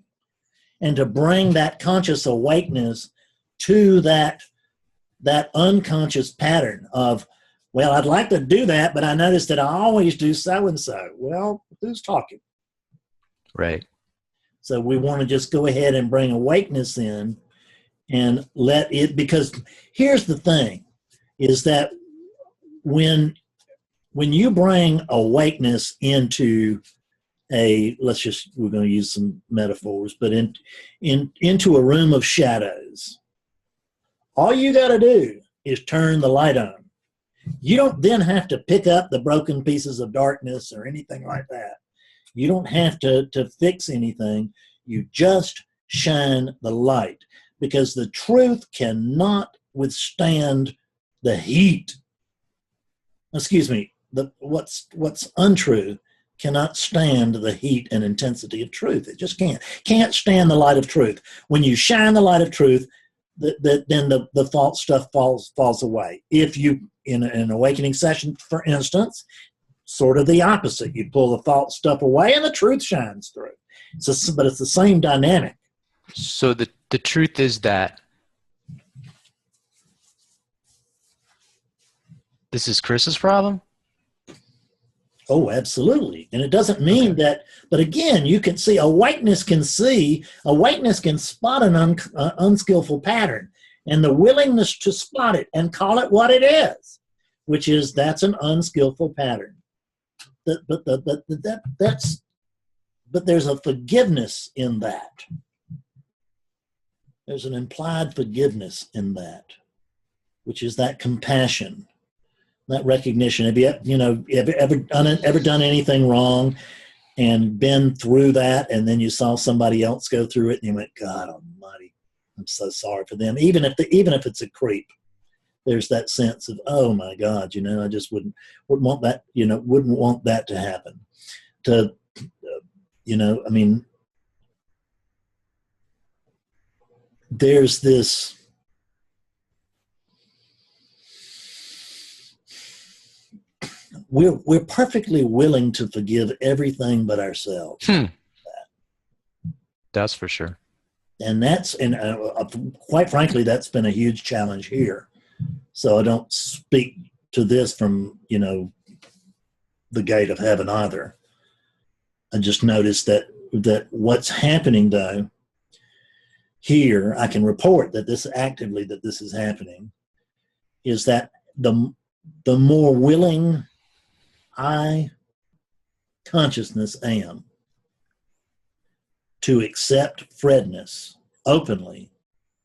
And to bring that conscious awakeness to that unconscious pattern of, well, I'd like to do that, but I noticed that I always do so-and-so. Well, who's talking? Right. So we want to just go ahead and bring awakeness in and let it, because here's the thing, is that when you bring awakeness into we're going to use some metaphors, but into a room of shadows, all you got to do is turn the light on. You don't then have to pick up the broken pieces of darkness or anything like that. You don't have to fix anything. You just shine the light, because the truth cannot withstand the heat. Excuse me, what's untrue cannot stand the heat and intensity of truth. It just can't stand the light of truth. When you shine the light of truth, then the false stuff falls away. If you, in an awakening session, for instance, sort of the opposite. You pull the false stuff away and the truth shines through. But it's the same dynamic. So the truth is that this is Chris's problem? Oh, absolutely. And it doesn't mean that, but again, you can see, awakeness can spot an unskillful pattern, and the willingness to spot it and call it what it is, which is, that's an unskillful pattern. But there's a forgiveness in that. There's an implied forgiveness in that, which is that compassion, that recognition. Have you ever done anything wrong and been through that, and then you saw somebody else go through it and you went, God Almighty, I'm so sorry for them. Even if it's a creep, there's that sense of, oh my God, I just wouldn't want that, wouldn't want that to happen. There's this. We're perfectly willing to forgive everything but ourselves. That's for sure. And quite frankly, that's been a huge challenge here. So I don't speak to this from, the gate of heaven either. I just noticed that what's happening, though, here, I can report that this is happening, is that the more willing I consciousness am to accept Fredness openly,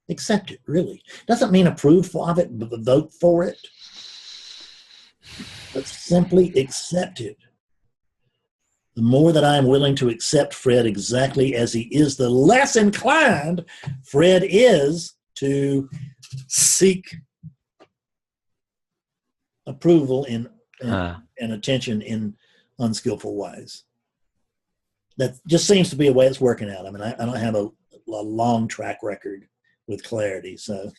accept it, really. Doesn't mean approve of it, but vote for it, but simply accept it. The more that I'm willing to accept Fred exactly as he is, the less inclined Fred is to seek approval and attention in unskillful ways. That just seems to be a way it's working out. I mean, I don't have a long track record with clarity. So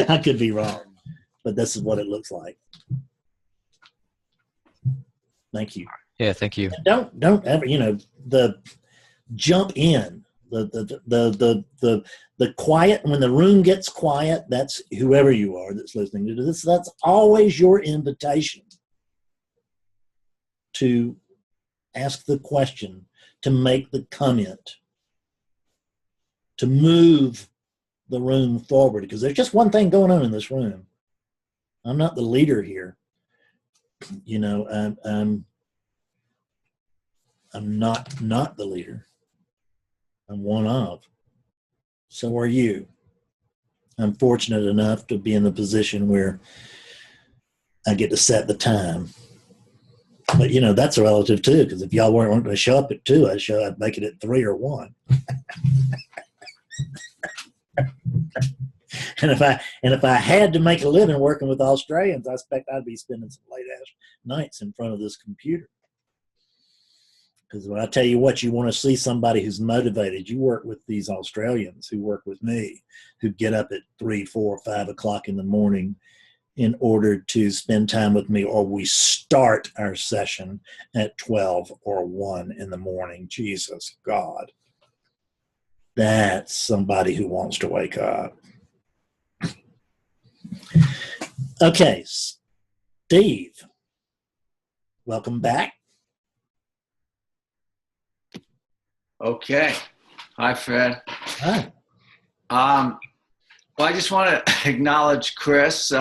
I could be wrong, but this is what it looks like. Thank you. Yeah, thank you. Don't ever, the jump in, the quiet, when the room gets quiet, that's whoever you are that's listening to this, that's always your invitation to ask the question, to make the comment, to move the room forward, because there's just one thing going on in this room. I'm not the leader here. I'm not the leader. I'm one of. So are you. I'm fortunate enough to be in the position where I get to set the time. But that's relative too, because if y'all weren't going to show up at 2, I'd make it at 3 or 1. And if I had to make a living working with Australians, I expect I'd be spending some late ass nights in front of this computer. Because when I tell you what, you want to see somebody who's motivated. You work with these Australians who work with me, who get up at 3, 4, 5 o'clock in the morning in order to spend time with me, or we start our session at 12 or 1 in the morning. Jesus God. That's somebody who wants to wake up. Okay, Steve, welcome back. Okay. Hi, Fred. Hi. Well, I just want to acknowledge Chris.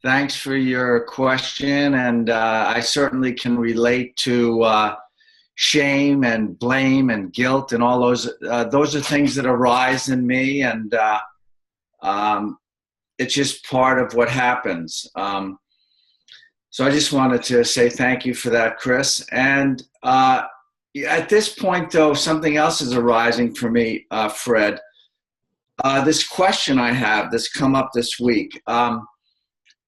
Thanks for your question, and I certainly can relate to shame and blame and guilt and all those. Those are things that arise in me, and it's just part of what happens. So I just wanted to say thank you for that, Chris. And at this point, though, something else is arising for me, Fred. This question I have that's come up this week.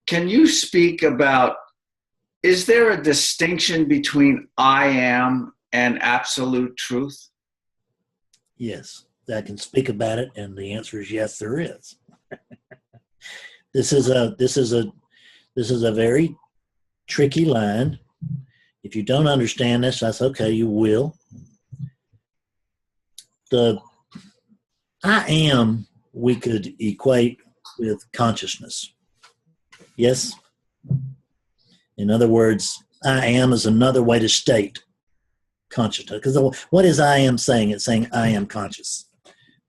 Can you speak about, is there a distinction between I am and absolute truth? Yes, I can speak about it, and the answer is yes, there is. This is a very tricky line. If you don't understand this, that's okay, you will. The I am, we could equate with consciousness. Yes? In other words, I am is another way to state consciousness. Because what is I am saying? It's saying I am conscious.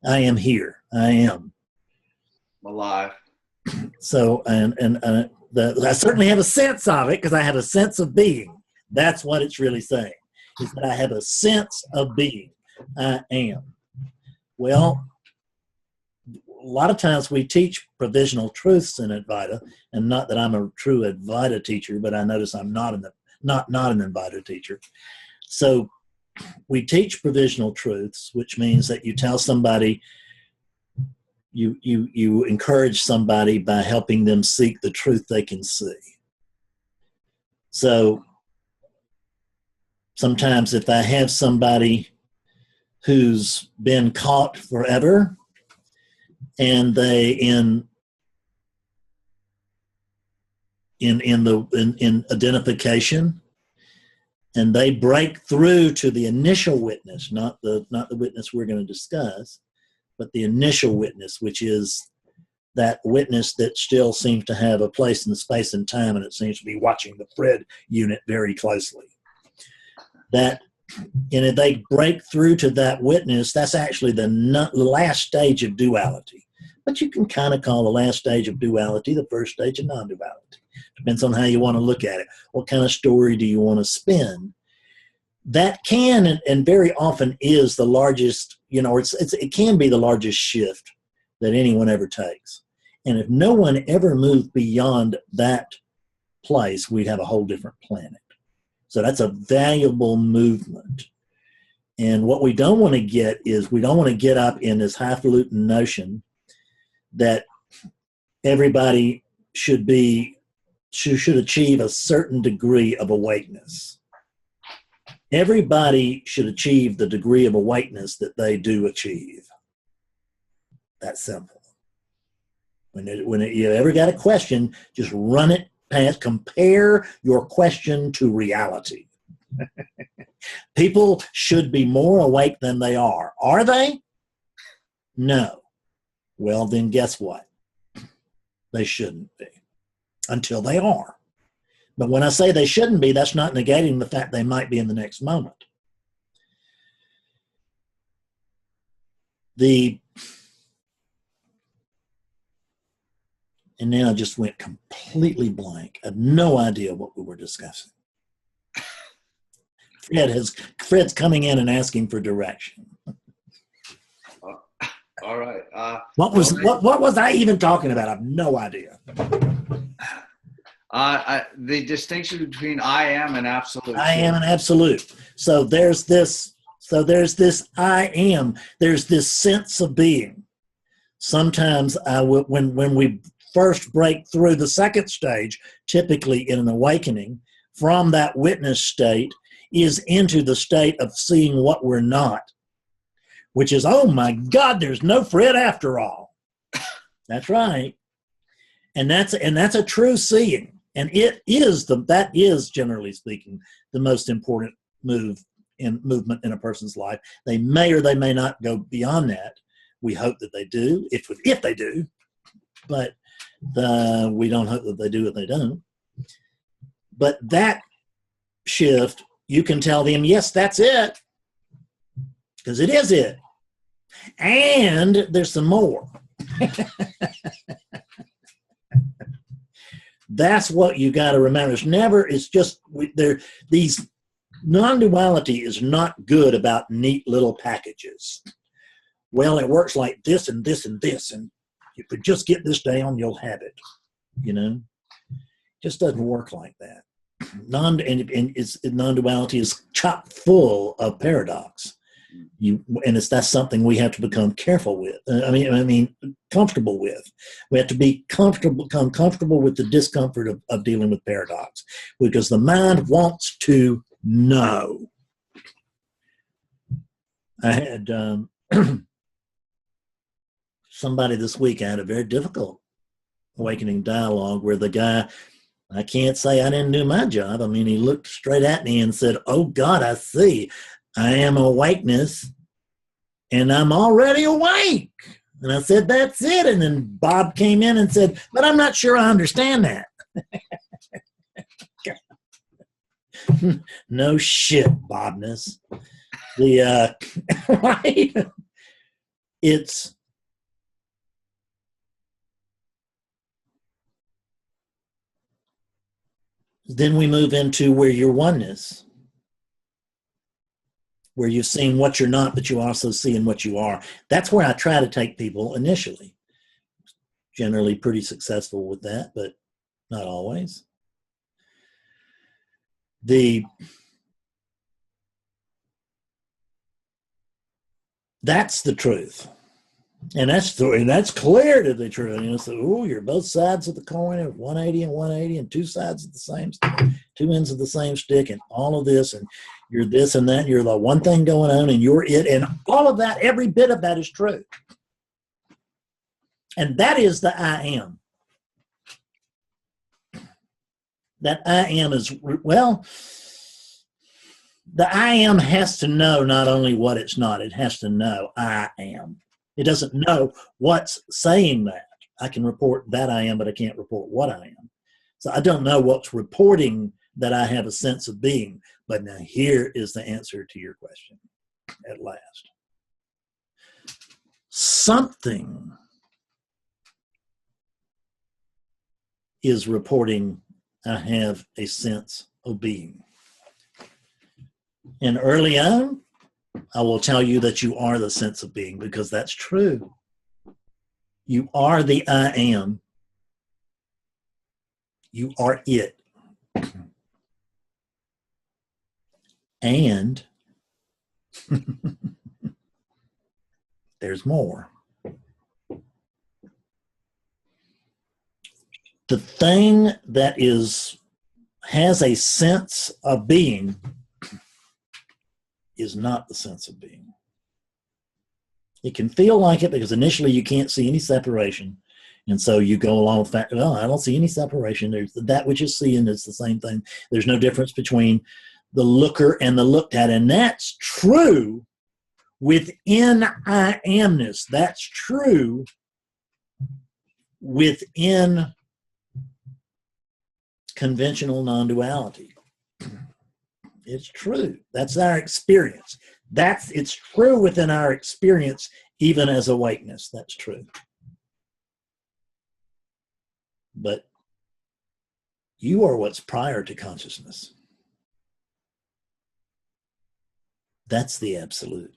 I am here. I am Alive. So, I certainly have a sense of it, because I have a sense of being. That's what it's really saying, is that I have a sense of being. I am. Well, a lot of times we teach provisional truths in Advaita, and not that I'm a true Advaita teacher, but I notice I'm not an Advaita teacher. So we teach provisional truths, which means that you tell somebody, you encourage somebody by helping them seek the truth they can see. So sometimes if I have somebody who's been caught forever, and they in identification, and they break through to the initial witness, not the witness we're going to discuss, but the initial witness, which is that witness that still seems to have a place in space and time, and it seems to be watching the Fred unit very closely. And if they break through to that witness, that's actually the last stage of duality. But you can kind of call the last stage of duality the first stage of non-duality. Depends on how you want to look at it. What kind of story do you want to spin? That can and very often is the largest, it can be the largest shift that anyone ever takes. And if no one ever moved beyond that place, we'd have a whole different planet. So that's a valuable movement. And what we don't want to get is, we don't want to get up in this highfalutin notion that everybody should achieve a certain degree of awakeness. Everybody should achieve the degree of awakeness that they do achieve. that simple. You ever got a question, just run it past, compare your question to reality. People should be more awake than they are. Are they? No. Well, then guess what? They shouldn't be until they are. But when I say they shouldn't be, that's not negating the fact they might be in the next moment. And now I just went completely blank. I have no idea what we were discussing. Fred's coming in and asking for direction. All right. What was I even talking about? I have no idea. The distinction between I am and absolute. I am an absolute. So there's this I am. There's this sense of being. Sometimes when we first break through the second stage, typically in an awakening, from that witness state is into the state of seeing what we're not, which is, oh my God, there's no Fred after all. That's right. And that's a true seeing. And that is, generally speaking, the most important movement in a person's life. They may or they may not go beyond that. We hope that they do, if they do, but we don't hope that they do if they don't. But that shift, you can tell them, yes, that's it, because it is it. And there's some more. That's what you got to remember. These non-duality is not good about neat little packages. Well, it works like this and this and this, and if you just get this down, you'll have it. It just doesn't work like that. Non-duality is chock full of paradox. That's something we have to become careful with. Comfortable with. We have to become comfortable with the discomfort of dealing with paradox, because the mind wants to know. I had somebody this week. I had a very difficult awakening dialogue where the guy, I can't say I didn't do my job. He looked straight at me and said, "Oh God, I see. I am awakeness, and I'm already awake." And I said, "That's it." And then Bob came in and said, "But I'm not sure I understand that." No shit, Bobness. Right? Then we move into where you're oneness, where you've seen what you're not, but you also seeing what you are. That's where I try to take people initially. Generally pretty successful with that, but not always. That's the truth. And that's clear to the truth. So, you're both sides of the coin, of 180 and 180, and two sides of the same stick, two ends of the same stick, and all of this, and you're this and that, and you're the one thing going on, and you're it, and all of that, every bit of that is true. And that is the I am. That I am is, the I am has to know not only what it's not, it has to know I am. It doesn't know what's saying that. I can report that I am, but I can't report what I am. So I don't know what's reporting that I have a sense of being. But now here is the answer to your question at last. Something is reporting I have a sense of being. And early on, I will tell you that you are the sense of being, because that's true. You are the I am. You are it. And there's more. The thing that has a sense of being is not the sense of being. It can feel like it because initially you can't see any separation. And so you go along with that, well, I don't see any separation. There's that which is seen is the same thing. There's no difference between the looker and the looked at. And that's true within I amness. That's true within conventional non-duality. It's true. That's our experience. It's true within our experience, even as awakeness. That's true. But you are what's prior to consciousness. That's the absolute.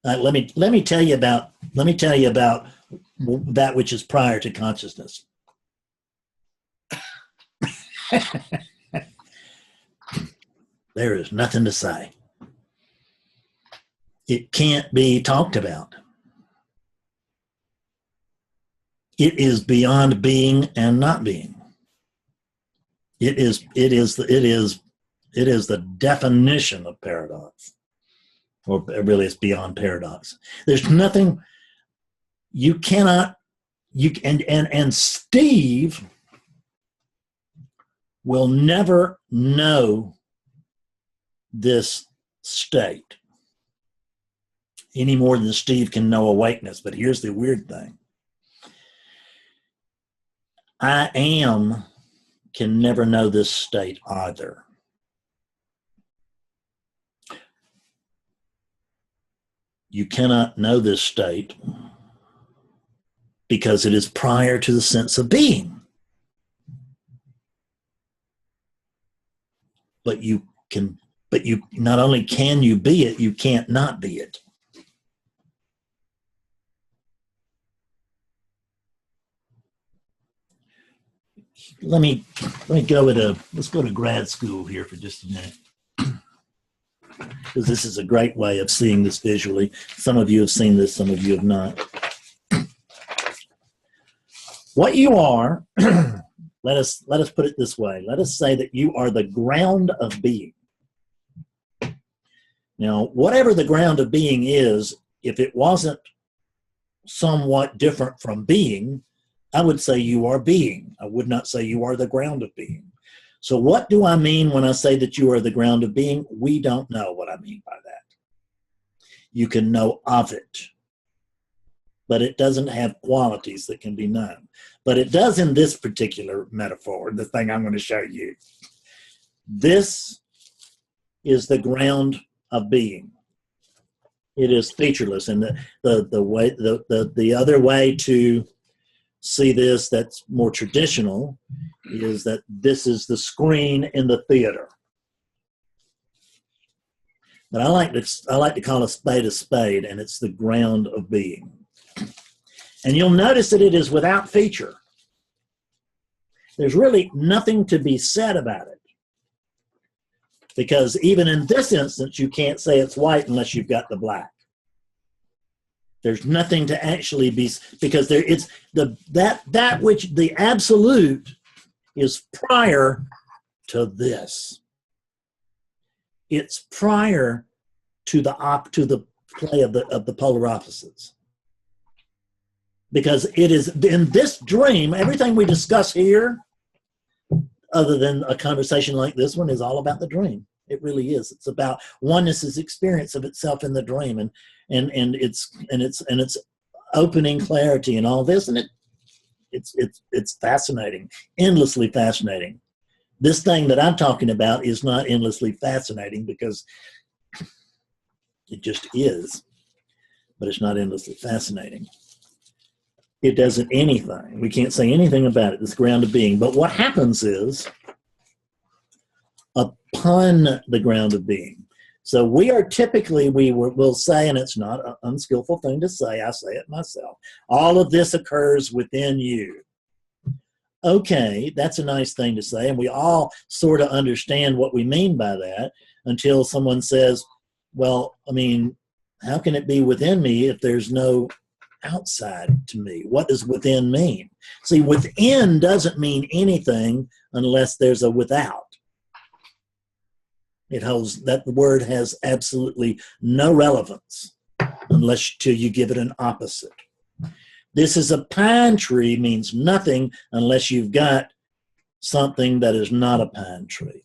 Let me tell you about that which is prior to consciousness. There is nothing to say. It can't be talked about. It is beyond being and not being. It is the definition of paradox. Or really it's beyond paradox. There's nothing you cannot and Steve will never know this state any more than Steve can know awakeness. But here's the weird thing. I am can never know this state either. You cannot know this state because it is prior to the sense of being. But you not only can you be it, you can't not be it. let's go to grad school here for just a minute, because this is a great way of seeing this visually. Some of you have seen this, some of you have not. What you are, let us put it this way. Let us say that you are the ground of being. Now, whatever the ground of being is, if it wasn't somewhat different from being, I would say you are being. I would not say you are the ground of being. So what do I mean when I say that you are the ground of being? We don't know what I mean by that. You can know of it, but it doesn't have qualities that can be known. But it does in this particular metaphor, the thing I'm going to show you. This is the ground of being. It is featureless, and the other way to see this that's more traditional is that this is the screen in the theater. But I like to call a spade, and it's the ground of being. And you'll notice that it is without feature. There's really nothing to be said about it. Because even in this instance, you can't say it's white unless you've got the black. There's nothing to actually be, because there it's that which the absolute is prior to this. It's prior to the play of the polar opposites. Because it is in this dream, everything we discuss here, other than a conversation like this one, is all about the dream. It really is. It's about oneness's experience of itself in the dream, and its opening clarity and all this, and it's fascinating, endlessly fascinating. This thing that I'm talking about is not endlessly fascinating because it just is, but it's not endlessly fascinating. It doesn't anything. We can't say anything about it. This ground of being. But what happens is, upon the ground of being. So we are typically, we'll say, and it's not an unskillful thing to say, I say it myself, all of this occurs within you. Okay, that's a nice thing to say, and we all sort of understand what we mean by that until someone says, well, I mean, how can it be within me if there's no outside to me? What does within mean? See, within doesn't mean anything unless there's a without. It holds that the word has absolutely no relevance unless till you give it an opposite. This is a pine tree means nothing unless you've got something that is not a pine tree.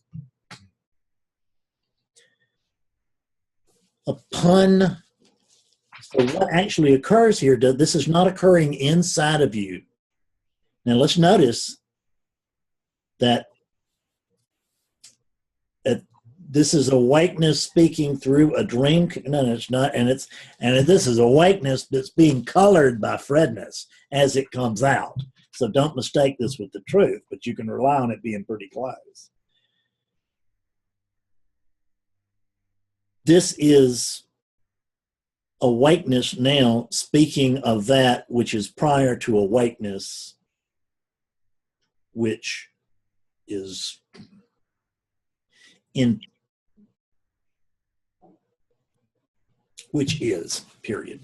Upon, so what actually occurs here, this is not occurring inside of you. Now let's notice that this is awakeness speaking through a dream. No, it's not, and this is awakeness that's being colored by Fredness as it comes out. So don't mistake this with the truth, but you can rely on it being pretty close. This is awakeness now speaking of that which is prior to awakeness, which is period.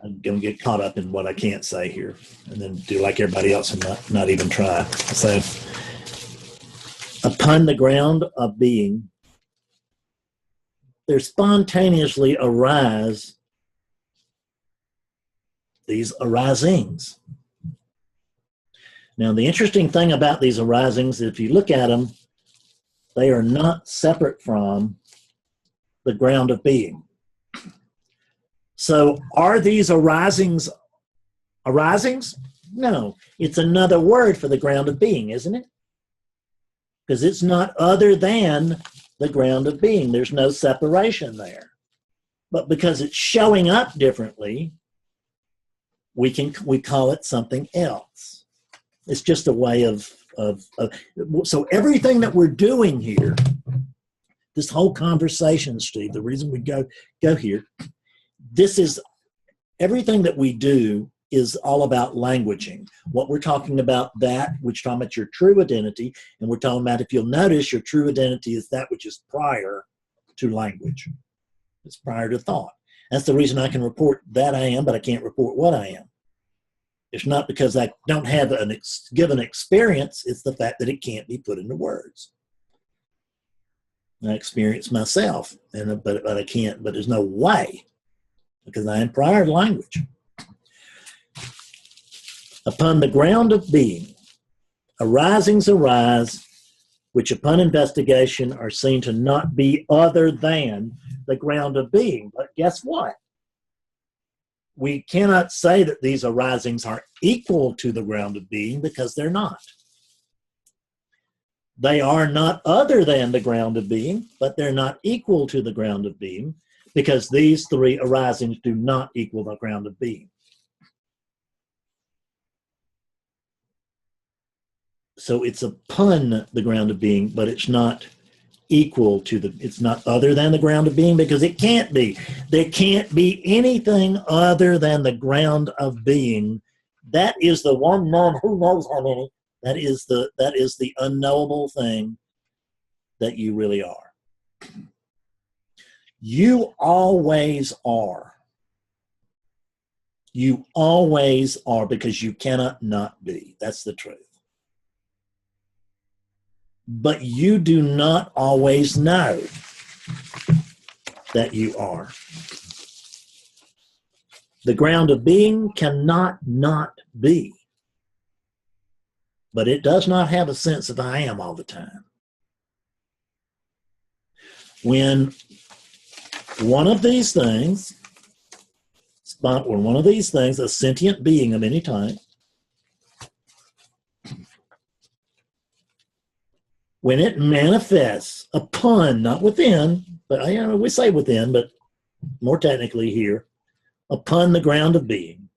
I'm going to get caught up in what I can't say here and then do like everybody else and not even try. So, upon the ground of being, there spontaneously arise these arisings. Now, the interesting thing about these arisings, if you look at them, they are not separate from the ground of being. So are these arisings? No, it's another word for the ground of being, isn't it? Because it's not other than the ground of being. There's no separation there. But because it's showing up differently, we call it something else. It's just a way of so everything that we're doing here, this whole conversation, Steve, the reason we go here, this is everything that we do is all about languaging. What we're talking about, that which talking about your true identity, and we're talking about, if you'll notice, your true identity is that which is prior to language. It's prior to thought. That's the reason I can report that I am, but I can't report what I am. It's not because I don't have a given experience, it's the fact that it can't be put into words. I experience myself, but I can't, but there's no way, because I am prior to language. Upon the ground of being, arisings arise, which upon investigation are seen to not be other than the ground of being. But guess what? We cannot say that these arisings are equal to the ground of being, because they're not. They are not other than the ground of being, but they're not equal to the ground of being, because these three arisings do not equal the ground of being. So it's upon the ground of being, but it's not equal to it's not other than the ground of being, because it can't be. There can't be anything other than the ground of being. That is the one known, who knows how many, that is the unknowable thing that you really are. You always are. You always are, because you cannot not be. That's the truth. But you do not always know that you are. The ground of being cannot not be. But it does not have a sense of I am all the time. When one of these things, a sentient being of any type, when it manifests upon, not within, but we say within, but more technically here, upon the ground of being,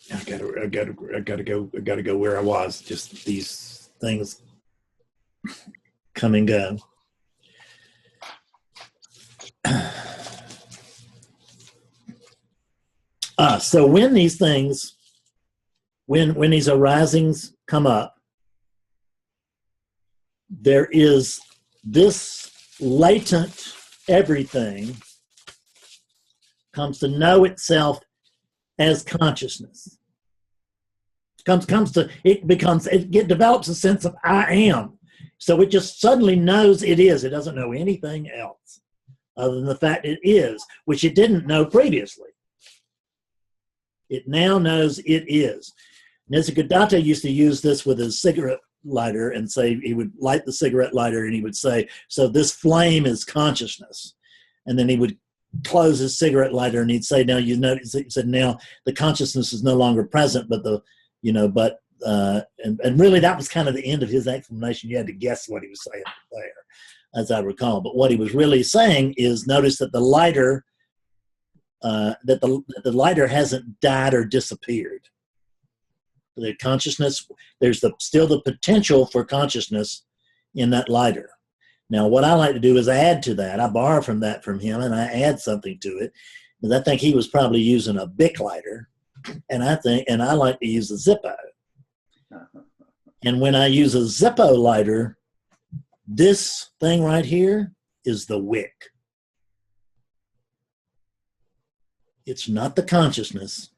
I gotta go where I was. Just these things come and go. So when these things, when these arisings come up, there is this latent everything comes to know itself as consciousness. It develops a sense of I am. So it just suddenly knows it is. It doesn't know anything else other than the fact it is, which it didn't know previously. It now knows it is. Nisargadatta used to use this with his cigarette lighter and say, he would light the cigarette lighter and he would say, so this flame is consciousness. And then he would close his cigarette lighter and he'd say, now you notice, he said, now the consciousness is no longer present, but and really that was kind of the end of his explanation. You had to guess what he was saying there, as I recall. But what he was really saying is, notice that the lighter, the lighter hasn't died or disappeared. The consciousness, there's still the potential for consciousness in that lighter. Now, what I like to do is add to that. I borrow from him, and I add something to it. Because I think he was probably using a Bic lighter, and I like to use a Zippo. And when I use a Zippo lighter, this thing right here is the wick. It's not the consciousness,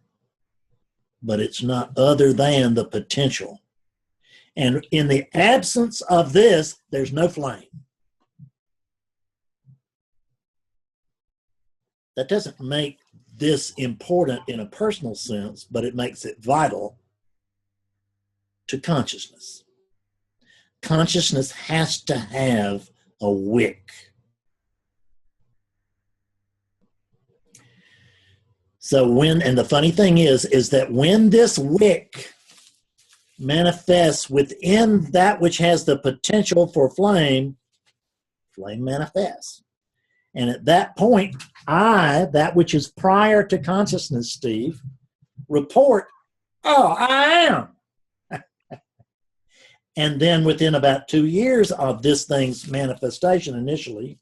but it's not other than the potential. And in the absence of this, there's no flame. That doesn't make this important in a personal sense, but it makes it vital to consciousness. Consciousness has to have a wick. So and the funny thing is that when this wick manifests within that which has the potential for flame, flame manifests. And at that point, that which is prior to consciousness, Steve, report, oh, I am. And then within about 2 years of this thing's manifestation initially,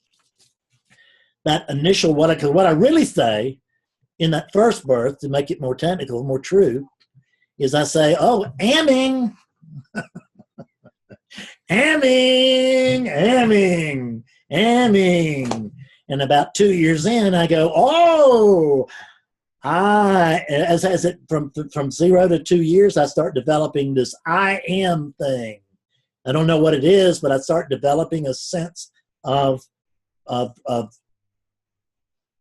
that initial, what I really say in that first birth, to make it more technical, more true, is I say, oh, amming, amming. And about 2 years in, I go, oh, as it from 0 to 2 years, I start developing this I am thing. I don't know what it is, but I start developing a sense of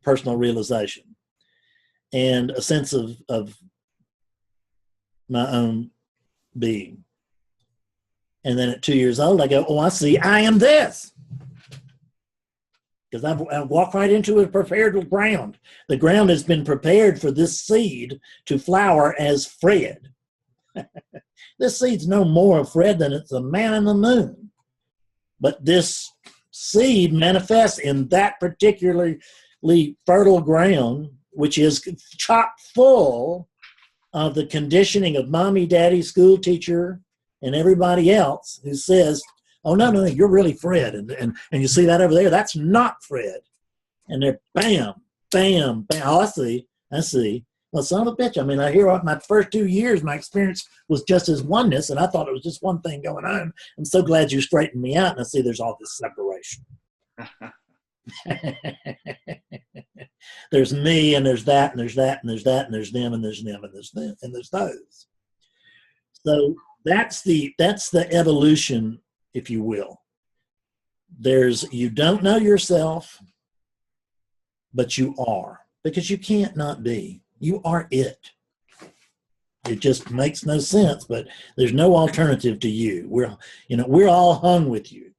personal realization and a sense of my own being. And then at 2 years old, I go, oh, I see, I am this. Because I walk right into a prepared ground. The ground has been prepared for this seed to flower as Fred. This seed's no more of Fred than it's a man in the moon. But this seed manifests in that particularly fertile ground, which is chock full of the conditioning of mommy, daddy, school teacher, and everybody else who says, oh, no, you're really Fred. And you see that over there? That's not Fred. And they're bam, bam, bam. Oh, I see. Well, son of a bitch. I mean, I hear my first 2 years, my experience was just as oneness, and I thought it was just one thing going on. I'm so glad you straightened me out, and I see there's all this separation. There's me, and there's that, and there's that, and there's that, and there's them, and there's them, and there's them, and there's those. So that's the evolution, if you will. You don't know yourself, but you are, because you can't not be. You are it. It just makes no sense, but there's no alternative to you. We're all hung with you.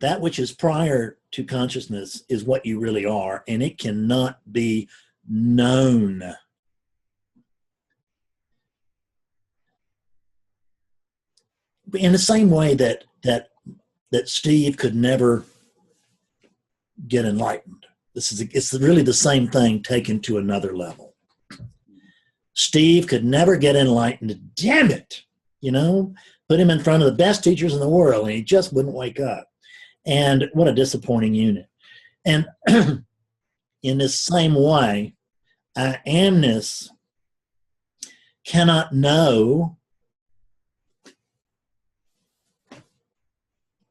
That which is prior to consciousness is what you really are, and it cannot be known. In the same way that Steve could never get enlightened. It's really the same thing taken to another level. Steve could never get enlightened. Damn it! Put him in front of the best teachers in the world, and he just wouldn't wake up. And what a disappointing unit. And in this same way, I amness cannot know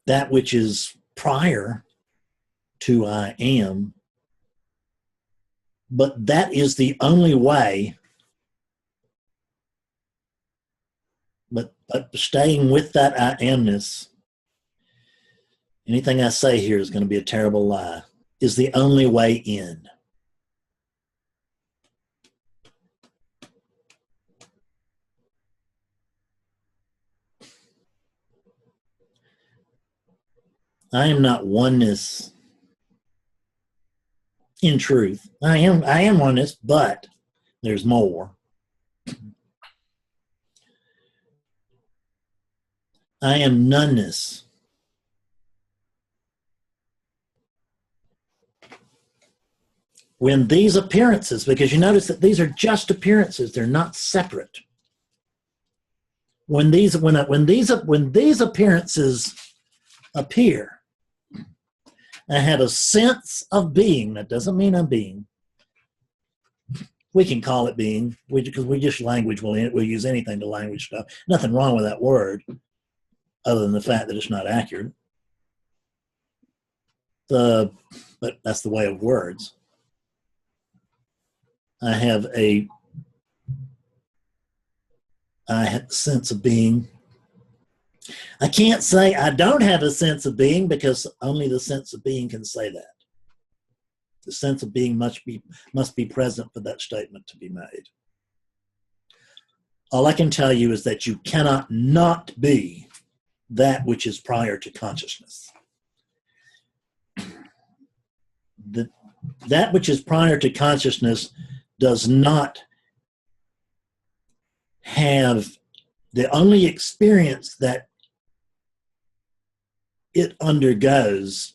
that which is prior to I am, But that is the only way. But staying with that I amness, anything I say here is going to be a terrible lie, is the only way in. I am not oneness in truth. I am oneness, but there's more. I am noneness. When these appearances, because you notice that these are just appearances, they're not separate. When these appearances appear, I have a sense of being. That doesn't mean I'm being. We can call it being, because we just language, we'll use anything to language stuff. Nothing wrong with that word, other than the fact that it's not accurate. But that's the way of words. I have a sense of being. I can't say I don't have a sense of being, because only the sense of being can say that. The sense of being must be present for that statement to be made. All I can tell you is that you cannot not be that which is prior to consciousness. That which is prior to consciousness does not have, the only experience that it undergoes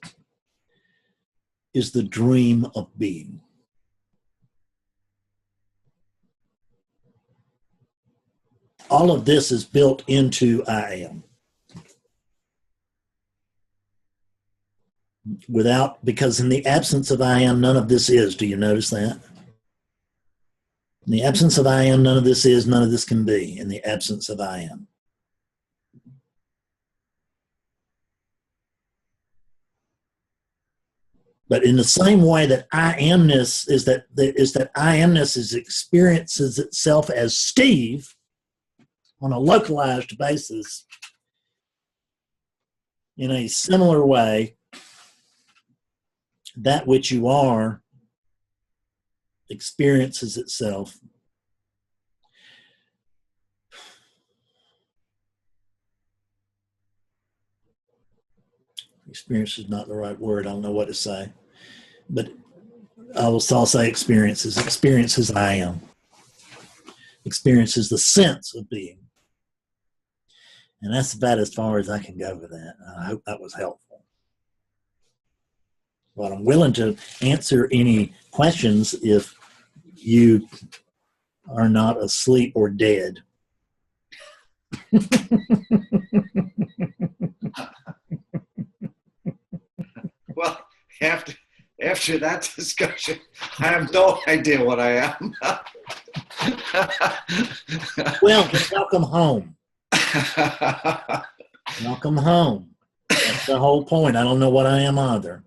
is the dream of being. All of this is built into I am. Because in the absence of I am, none of this is. Do you notice that? In the absence of I am, none of this is, none of this can be. In the absence of I am. But in the same way that I amness is that I amness experiences itself as Steve on a localized basis, in a similar way, that which you are experiences itself experience is not the right word. I don't know what to say. But I'll say experiences. Experiences I am. Experiences the sense of being. And that's about as far as I can go with that. I hope that was helpful. But I'm willing to answer any questions if you are not asleep or dead. Well, after that discussion, I have no idea what I am. Well, welcome home. Welcome home. That's the whole point. I don't know what I am either.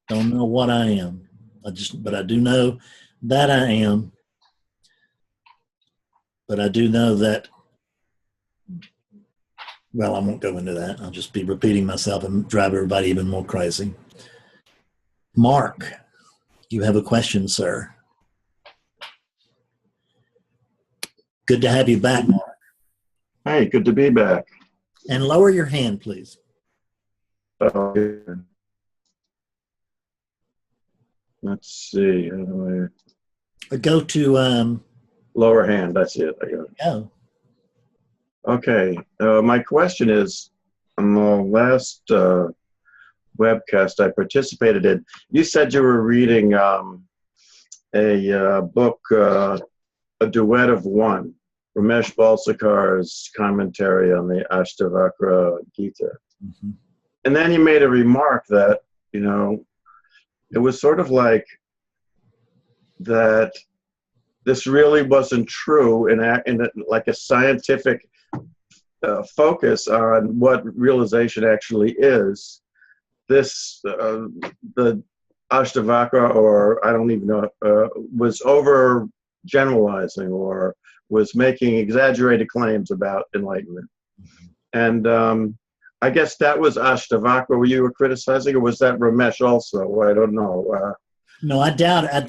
Don't know what I am. But I do know that I am. But I do know that, well, I won't go into that. I'll just be repeating myself and drive everybody even more crazy. Mark, you have a question, sir. Good to have you back, Mark. Hey, good to be back. And lower your hand, please. Okay. Let's see. How do Go to I lower hand? That's it. I got it. go. Okay. My question is, on the last webcast I participated in, you said you were reading a book, A Duet of One, Ramesh Balsekar's commentary on the Ashtavakra Gita. Mm-hmm. And then you made a remark that, you know, it was sort of like that this really wasn't true in like a scientific focus on what realization actually is. This the Ashtavakra, or I don't even know, was over generalizing or was making exaggerated claims about enlightenment. And I guess that was Ashtavakra you were criticizing, or was that Ramesh also? I don't know. No, I doubt I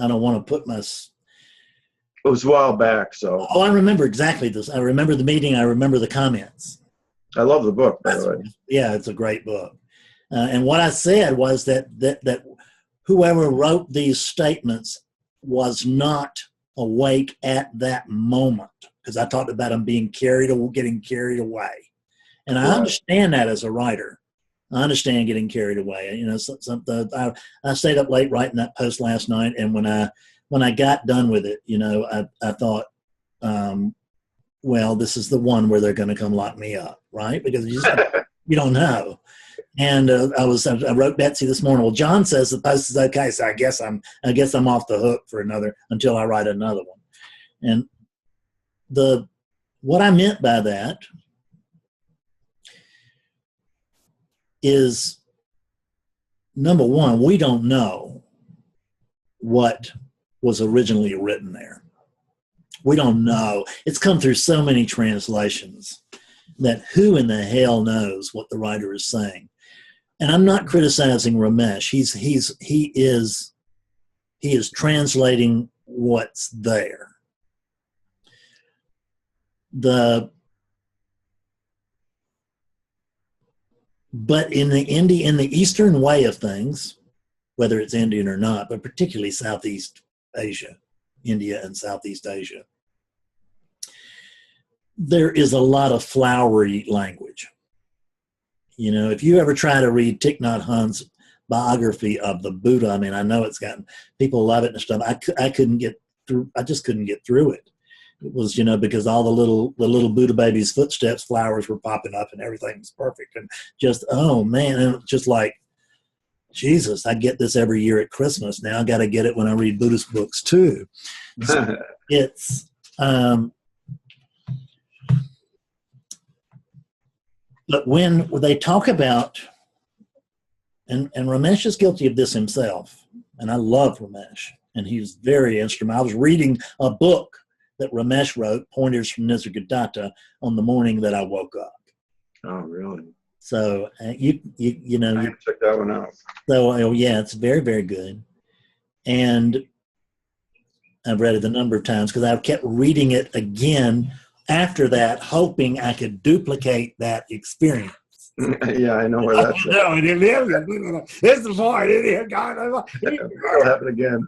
don't want to put my. It was a while back, so. Oh, I remember exactly this. I remember the meeting. I remember the comments. I love the book, by the way. Yeah, it's a great book. And what I said was that whoever wrote these statements was not awake at that moment, because I talked about them getting carried away. And I understand that as a writer. I understand getting carried away. You know, I stayed up late writing that post last night, and when I got done with it, you know, I thought, well, this is the one where they're going to come lock me up, right? Because you don't know. And I wrote Betsy this morning. Well, John says the post is okay, so I guess I'm off the hook for another until I write another one. And what I meant by that is, number one, we don't know what was originally written there. We don't know. It's come through so many translations that who in the hell knows what the writer is saying. And I'm not criticizing Ramesh. He is translating what's there. But in the Eastern way of things, whether it's Indian or not, but particularly Southeast Asia, India and Southeast Asia, there is a lot of flowery language. You know, if you ever try to read Thich Nhat Hanh's biography of the Buddha, I mean, I know it's gotten, people love it and stuff. I couldn't get through, I just couldn't get through it. It was, you know, because all the little Buddha baby's footsteps, flowers were popping up and everything was perfect. And just, oh man, and it's just like, Jesus, I get this every year at Christmas. Now I got to get it when I read Buddhist books too. So it's, but when they talk about, and Ramesh is guilty of this himself, and I love Ramesh, and he's very instrumental. I was reading a book that Ramesh wrote, Pointers from Nisargadatta, on the morning that I woke up. Oh, really? So you know, I check that one out. So yeah, it's very, very good, and I've read it a number of times because I kept reading it again after that, hoping I could duplicate that experience. Yeah, I know where that's at. No, it is. It's the point. It'll happen again.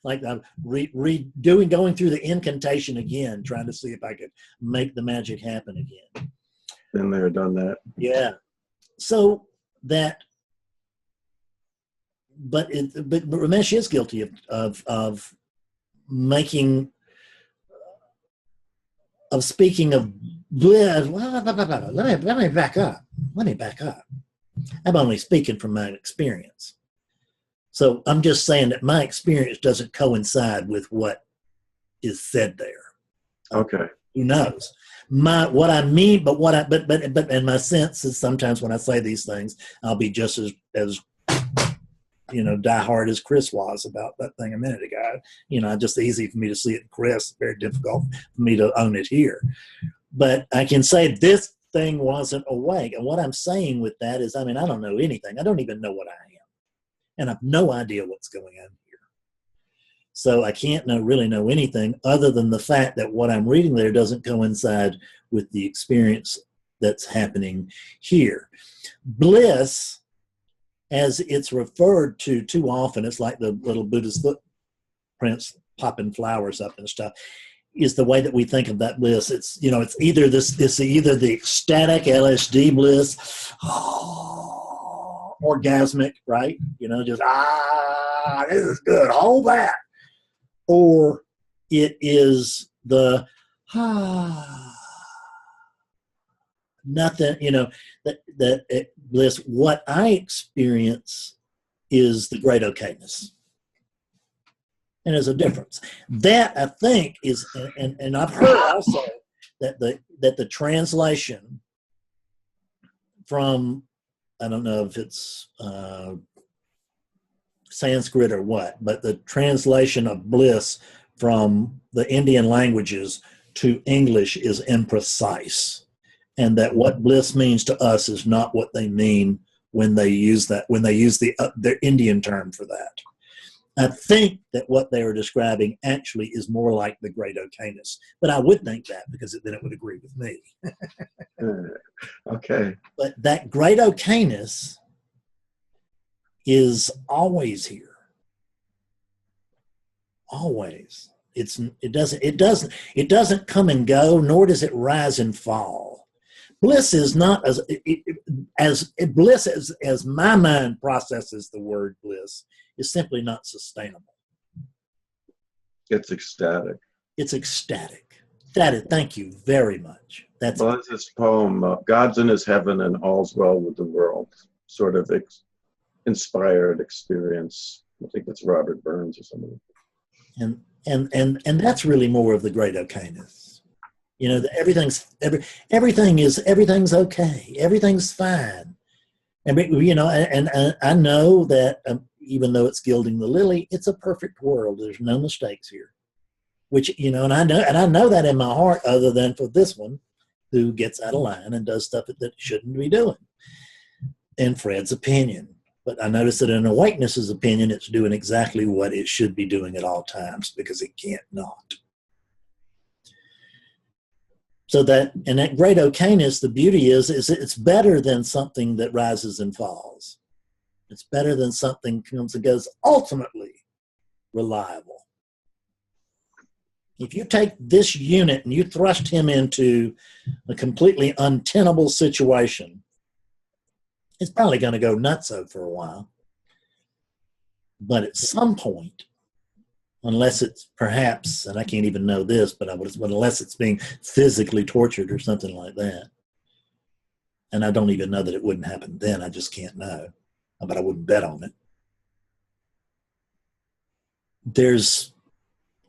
Like I'm going through the incantation again, trying to see if I could make the magic happen again. Been there, done that. Yeah. So that, but Ramesh is guilty of making, of speaking of bliss. Let me back up. I'm only speaking from my experience. So I'm just saying that my experience doesn't coincide with what is said there. Okay. Who knows? What I mean, but and my sense is sometimes when I say these things, I'll be just as you know, diehard as Chris was about that thing a minute ago. You know, just easy for me to see it in Chris, very difficult for me to own it here. But I can say this thing wasn't awake. And what I'm saying with that is, I mean, I don't know anything. I don't even know what I am. And I have no idea what's going on here. So I can't really know anything other than the fact that what I'm reading there doesn't coincide with the experience that's happening here. Bliss, as it's referred to too often, it's like the little Buddhist footprints popping flowers up and stuff, is the way that we think of that bliss. It's, you know, it's either either the ecstatic LSD bliss, orgasmic, right? You know, just, this is good, hold that. Or it is the, nothing, you know, that bliss. What I experience is the great okayness. And there's a difference. That, I think, is, and I've heard also that the translation from, I don't know if it's Sanskrit or what, but the translation of bliss from the Indian languages to English is imprecise, and that what bliss means to us is not what they mean when they use their Indian term for that. I think that what they were describing actually is more like the great okayness, but I would think that because then it would agree with me. Okay. But that great okayness is always here. Always. It doesn't come and go, nor does it rise and fall. Bliss is not bliss as my mind processes the word bliss is simply not sustainable. It's ecstatic. It's ecstatic. Thank you very much. That's this poem, God's in his heaven and all's well with the world, sort of inspired experience. I think it's Robert Burns or somebody. And that's really more of the great okayness. You know, everything's okay. Everything's fine. And you know, and I know that even though it's gilding the lily, it's a perfect world. There's no mistakes here. Which, you know, and I know that in my heart, other than for this one, who gets out of line and does stuff that shouldn't be doing. In Fred's opinion. But I notice that in Awakeness's opinion, it's doing exactly what it should be doing at all times because it can't not. So that great okayness, the beauty is it's better than something that rises and falls. It's better than something comes and goes, ultimately reliable. If you take this unit and you thrust him into a completely untenable situation, it's probably going to go nutso for a while. But at some point, unless it's perhaps, and I can't even know this, but unless it's being physically tortured or something like that, and I don't even know that it wouldn't happen then, I just can't know, but I wouldn't bet on it.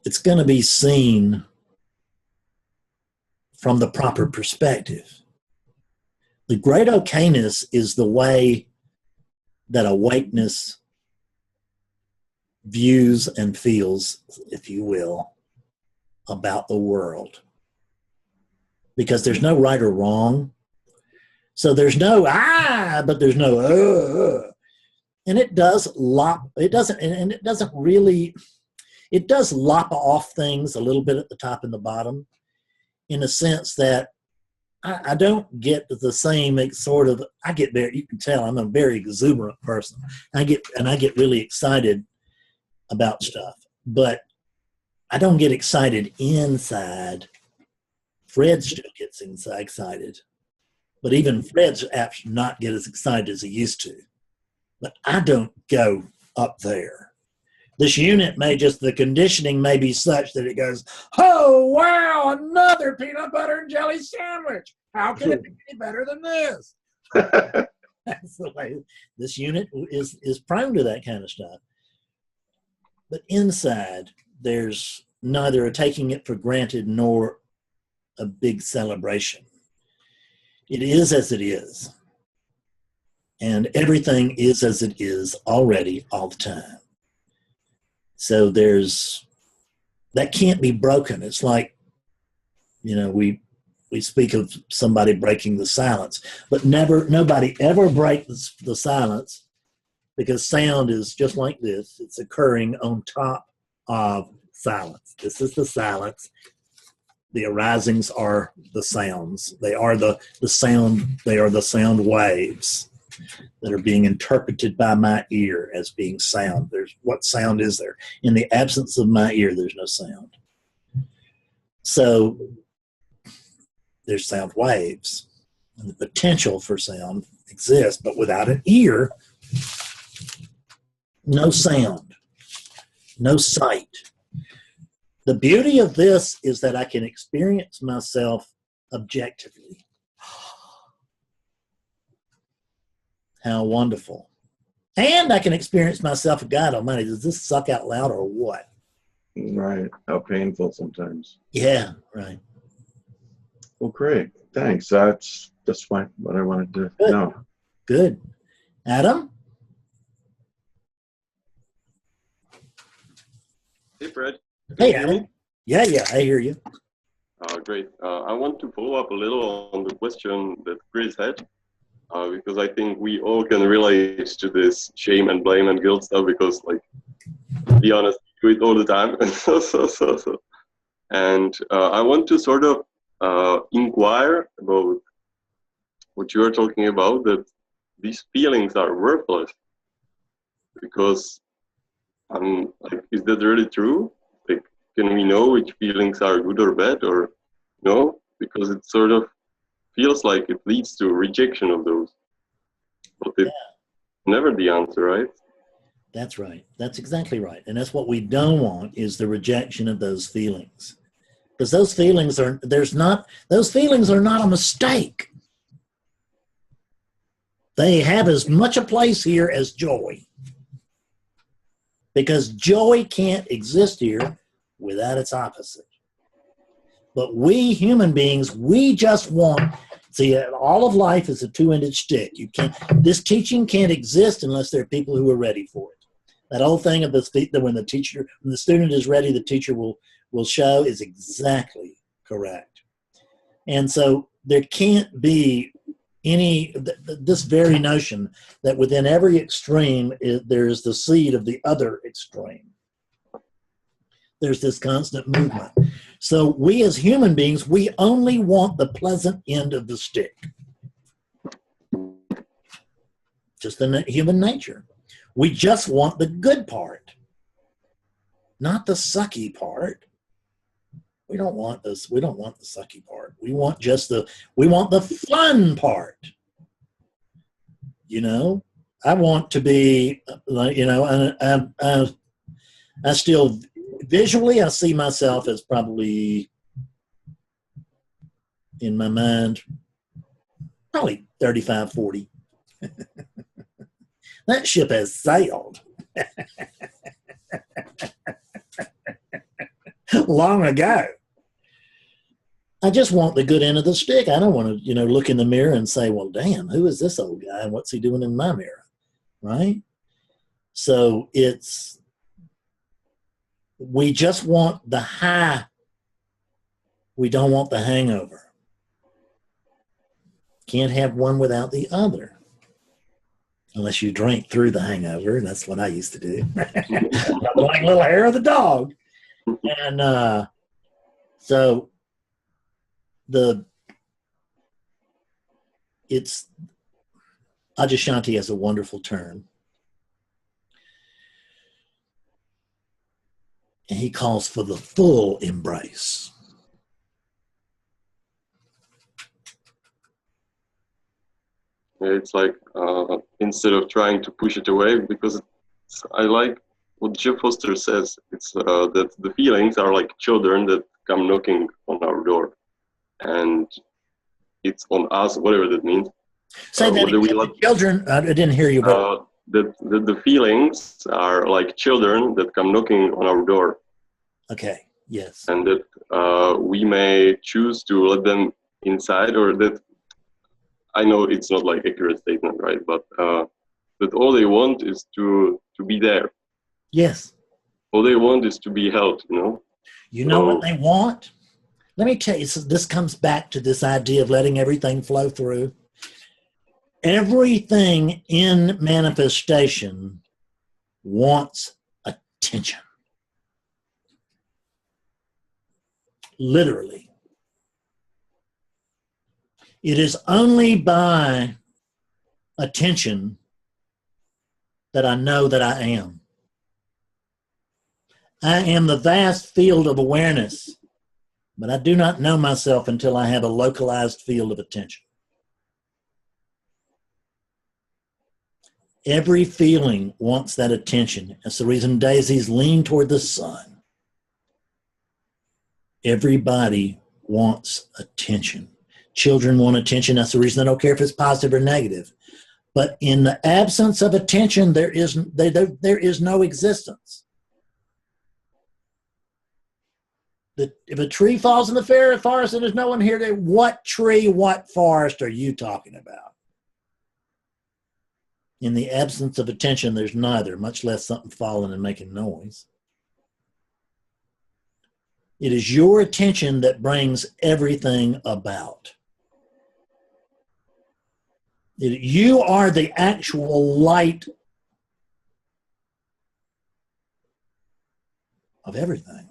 It's going to be seen from the proper perspective. The great okayness is the way that awakeness views and feels, if you will, about the world. Because there's no right or wrong. So there's no but there's no And it does lop off things a little bit at the top and the bottom, in a sense that I don't get the same sort of, you can tell I'm a very exuberant person. I get really excited about stuff, but I don't get excited inside. Fred still gets excited, but even Fred's apt to not get as excited as he used to. But I don't go up there. This unit the conditioning may be such that it goes, oh, wow, another peanut butter and jelly sandwich. How can it be any better than this? That's the way this unit is prone to that kind of stuff. But inside, there's neither a taking it for granted nor a big celebration. It is as it is. And everything is as it is already all the time. So that can't be broken. It's like, you know, we speak of somebody breaking the silence, but nobody ever breaks the silence, because sound is just like this. It's occurring on top of silence. This is the silence. The arisings are the sounds. They are the sound. They are the sound waves that are being interpreted by my ear as being sound. What sound is there? In the absence of my ear, there's no sound. So there's sound waves, and the potential for sound exists, but without an ear, no sound, no sight. The beauty of this is that I can experience myself objectively. How wonderful. And I can experience myself, God almighty, does this suck out loud or what? Right. How painful sometimes. Yeah, right. Well, great. Thanks. That's what I wanted to Good. know. Good. Adam? Hey, Fred. Hey, Can you hear me? Adam. Yeah, I hear you. Great. I want to follow up a little on the question that Chris had, because I think we all can relate to this shame and blame and guilt stuff because, like, to be honest, we do it all the time. And I want to sort of inquire about what you are talking about, that these feelings are worthless. Because, like, is that really true? Like, can we know which feelings are good or bad, or no? Because it sort of feels like it leads to rejection of those. But it's never the answer, right? That's right. That's exactly right. And that's what we don't want, is the rejection of those feelings. Because those feelings are not a mistake. They have as much a place here as joy. Because joy can't exist here without its opposite. But we human beings, we just want, see, all of life is a two-ended stick. This teaching can't exist unless there are people who are ready for it. That old thing of when the student is ready, the teacher will show is exactly correct. And so there can't be this very notion that within every extreme there is the seed of the other extreme. There's this constant movement. So we as human beings, we only want the pleasant end of the stick. Just the human nature. We just want the good part, not the sucky part. We don't want this. We don't want the sucky part. We want the fun part. You know, I want to be, you know, I still visually, I see myself as probably in my mind, probably 35, 40. That ship has sailed long ago. I just want the good end of the stick. I don't want to, you know, look in the mirror and say, well, damn, who is this old guy and what's he doing in my mirror? Right? So we just want the high. We don't want the hangover. Can't have one without the other. Unless you drink through the hangover. That's what I used to do. Like little hair of the dog. And so Ajashanti has a wonderful term. And he calls for the full embrace. It's like, instead of trying to push it away, because I like what Jeff Foster says, it's that the feelings are like children that come knocking on our door. And it's on us, whatever that means. Say that again, children, I didn't hear you. The feelings are like children that come knocking on our door. Okay, yes. And that we may choose to let them inside, or that, I know it's not like accurate statement, right? But that all they want is to be there. Yes. All they want is to be held, you know? You know what they want? Let me tell you, so this comes back to this idea of letting everything flow through. Everything in manifestation wants attention. Literally. It is only by attention that I know that I am. I am the vast field of awareness, but I do not know myself until I have a localized field of attention. Every feeling wants that attention. That's the reason daisies lean toward the sun. Everybody wants attention. Children want attention. That's the reason they don't care if it's positive or negative. But in the absence of attention, there is no existence. if a tree falls in the forest and there's no one here, what tree, what forest are you talking about? In the absence of attention, there's neither, much less something falling and making noise. It is your attention that brings everything about. You are the actual light of everything.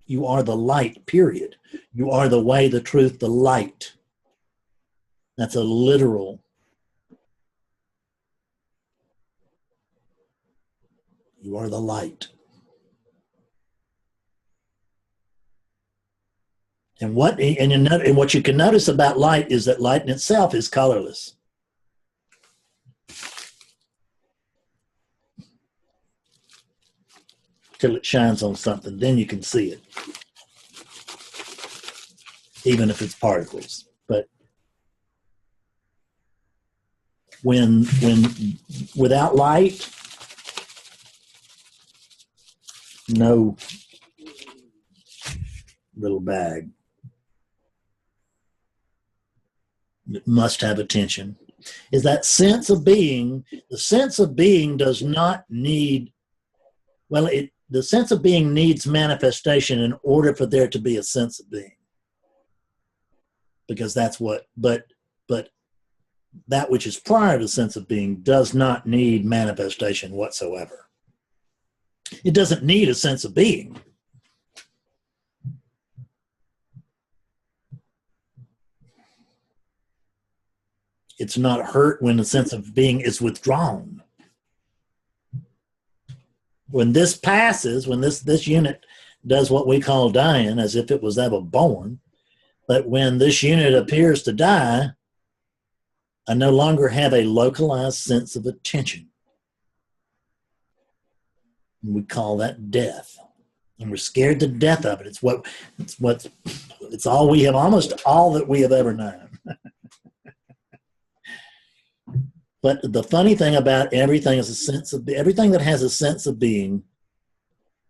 You are the light, period. You are the way, the truth, the light. That's a literal. You are the light. And what you can notice about light is that light in itself is colorless. Till it shines on something, then you can see it. Even if it's particles. But when without light, no little bag. It must have attention. Is that sense of being, the sense of being does not need, the sense of being needs manifestation in order for there to be a sense of being. Because that's what, but that which is prior to the sense of being does not need manifestation whatsoever. It doesn't need a sense of being. It's not hurt when the sense of being is withdrawn. When this passes, when this unit does what we call dying, as if it was ever born, but when this unit appears to die, I no longer have a localized sense of attention. We call that death. And we're scared to death of it. It's all we have, almost all that we have ever known. But the funny thing about everything is everything that has a sense of being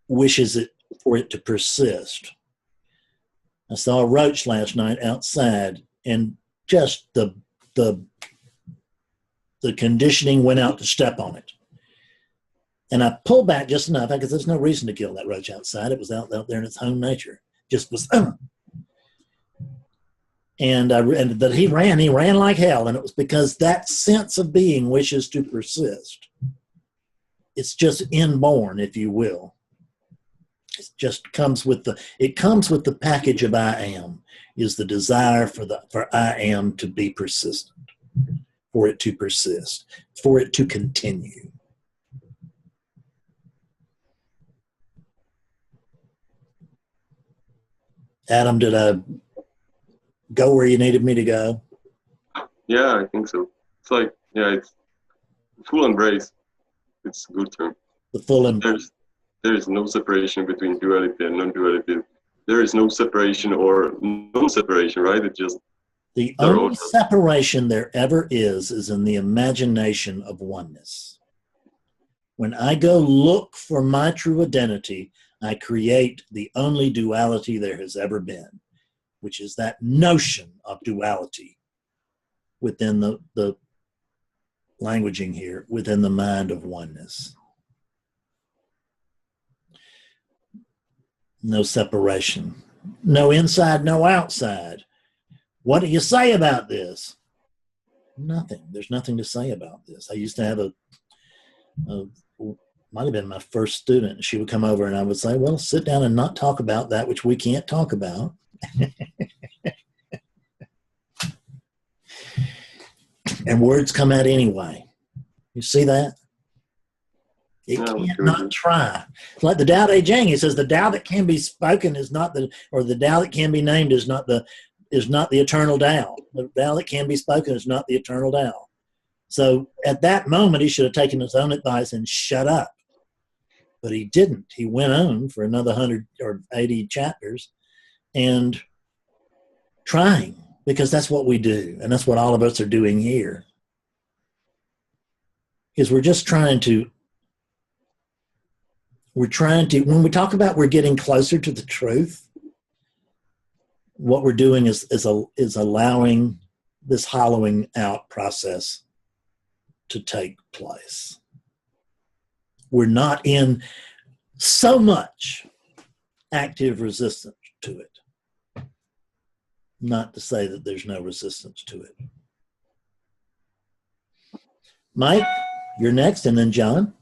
wishes it for it to persist. I saw a roach last night outside, and just the conditioning went out to step on it. And I pulled back just enough because there's no reason to kill that roach outside. It was out there in its home nature. Just was. And he ran like hell, and it was because that sense of being wishes to persist. It's just inborn, if you will. It just comes with the package of I am, is the desire for I am to be persistent, for it to persist, for it to continue. Adam, did I go where you needed me to go? Yeah, I think so. It's like, yeah, it's full embrace. It's a good term. The full embrace. There is no separation between duality and non-duality. There is no separation or non-separation, right? It's just the only separation there ever is in the imagination of oneness. When I go look for my true identity, I create the only duality there has ever been, which is that notion of duality within the languaging here, within the mind of oneness. No separation. No inside, no outside. What do you say about this? Nothing. There's nothing to say about this. I used to have might have been my first student. She would come over and I would say, well, sit down and not talk about that which we can't talk about. And words come out anyway. You see that? It can't not try. It's like the Tao Te Ching. He says the Tao that can be spoken is not the Tao that can be named is not the eternal Tao. The Tao that can be spoken is not the eternal Tao. So at that moment, he should have taken his own advice and shut up. But he didn't. He went on for another 100 or 80 chapters and trying, because that's what we do. And that's what all of us are doing here. Is we're just trying to, when we talk about we're getting closer to the truth, what we're doing is allowing this hollowing out process to take place. We're not in so much active resistance to it. Not to say that there's no resistance to it. Mike, you're next, and then John.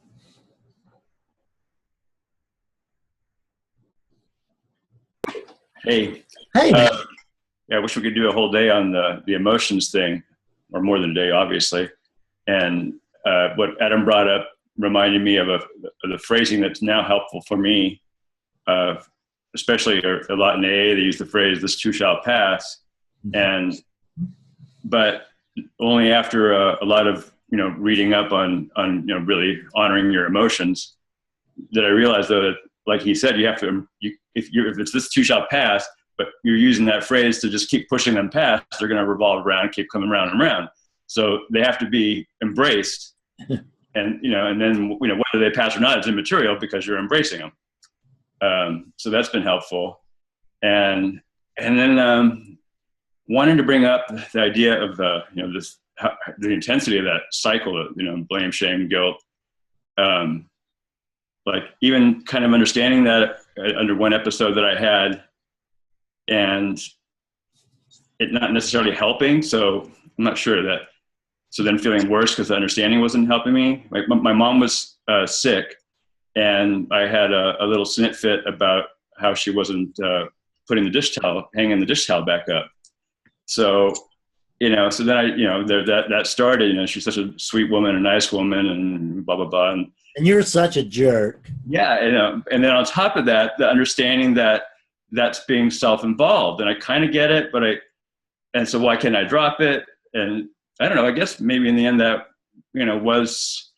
Hey. Hey, man. Yeah, I wish we could do a whole day on the emotions thing, or more than a day, obviously. And what Adam brought up reminded me of the phrasing that's now helpful for me, especially a lot in AA. They use the phrase "this too shall pass," but only after a lot of reading up on really honoring your emotions, that I realized though that, like he said, you have to if it's this too shall pass, but you're using that phrase to just keep pushing them past, they're going to revolve around, keep coming around and around. So they have to be embraced, and then whether they pass or not is immaterial because you're embracing them. So that's been helpful, and then wanting to bring up the idea of the intensity of that cycle of blame, shame, guilt. Like even kind of understanding that under one episode that I had, and it not necessarily helping. So I'm not sure that. So then feeling worse because the understanding wasn't helping me. Like my mom was sick, and I had a little snit fit about how she wasn't hanging the dish towel back up. So, so then that started. She's such a sweet woman, a nice woman, and blah blah blah. And you're such a jerk. Yeah, and then on top of that, the understanding that that's being self-involved, and I kind of get it, and so why can't I drop it? And I don't know. I guess maybe in the end that was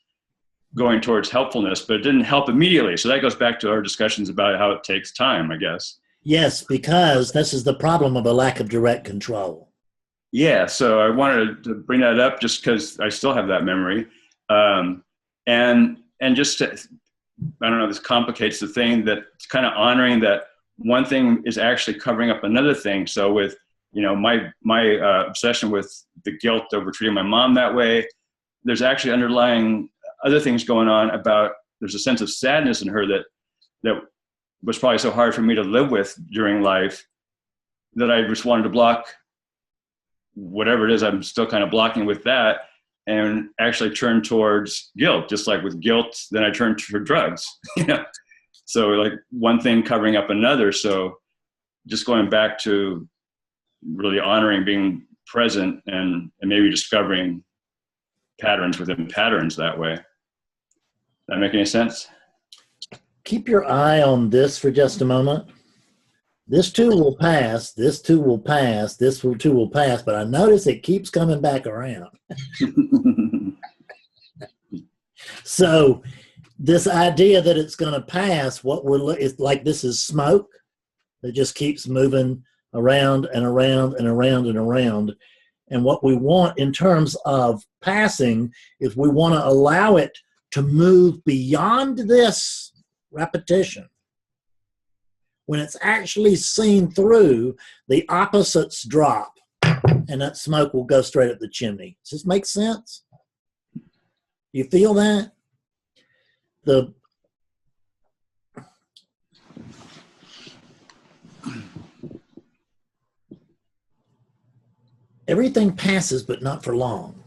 going towards helpfulness, but it didn't help immediately. So that goes back to our discussions about how it takes time, I guess. Yes, because this is the problem of a lack of direct control. Yeah, so I wanted to bring that up just because I still have that memory, and just to, I don't know, this complicates the thing, that it's kind of honoring that one thing is actually covering up another thing. So with my obsession with the guilt over treating my mom that way, there's actually underlying other things going on about, there's a sense of sadness in her that was probably so hard for me to live with during life, that I just wanted to block whatever it is I'm still kind of blocking with that, and actually turn towards guilt. Just like with guilt, then I turned to drugs. So like one thing covering up another. So just going back to really honoring being present and maybe discovering patterns within patterns that way. Does that make any sense? Keep your eye on this for just a moment. This too will pass, this too will pass, this too will pass, but I notice it keeps coming back around. So this idea that it's going to pass, it's like this is smoke that just keeps moving around and around and around and around. And what we want in terms of passing is we want to allow it to move beyond this repetition. When it's actually seen through, the opposites drop, and that smoke will go straight up the chimney. Does this make sense? You feel that? Everything passes, but not for long,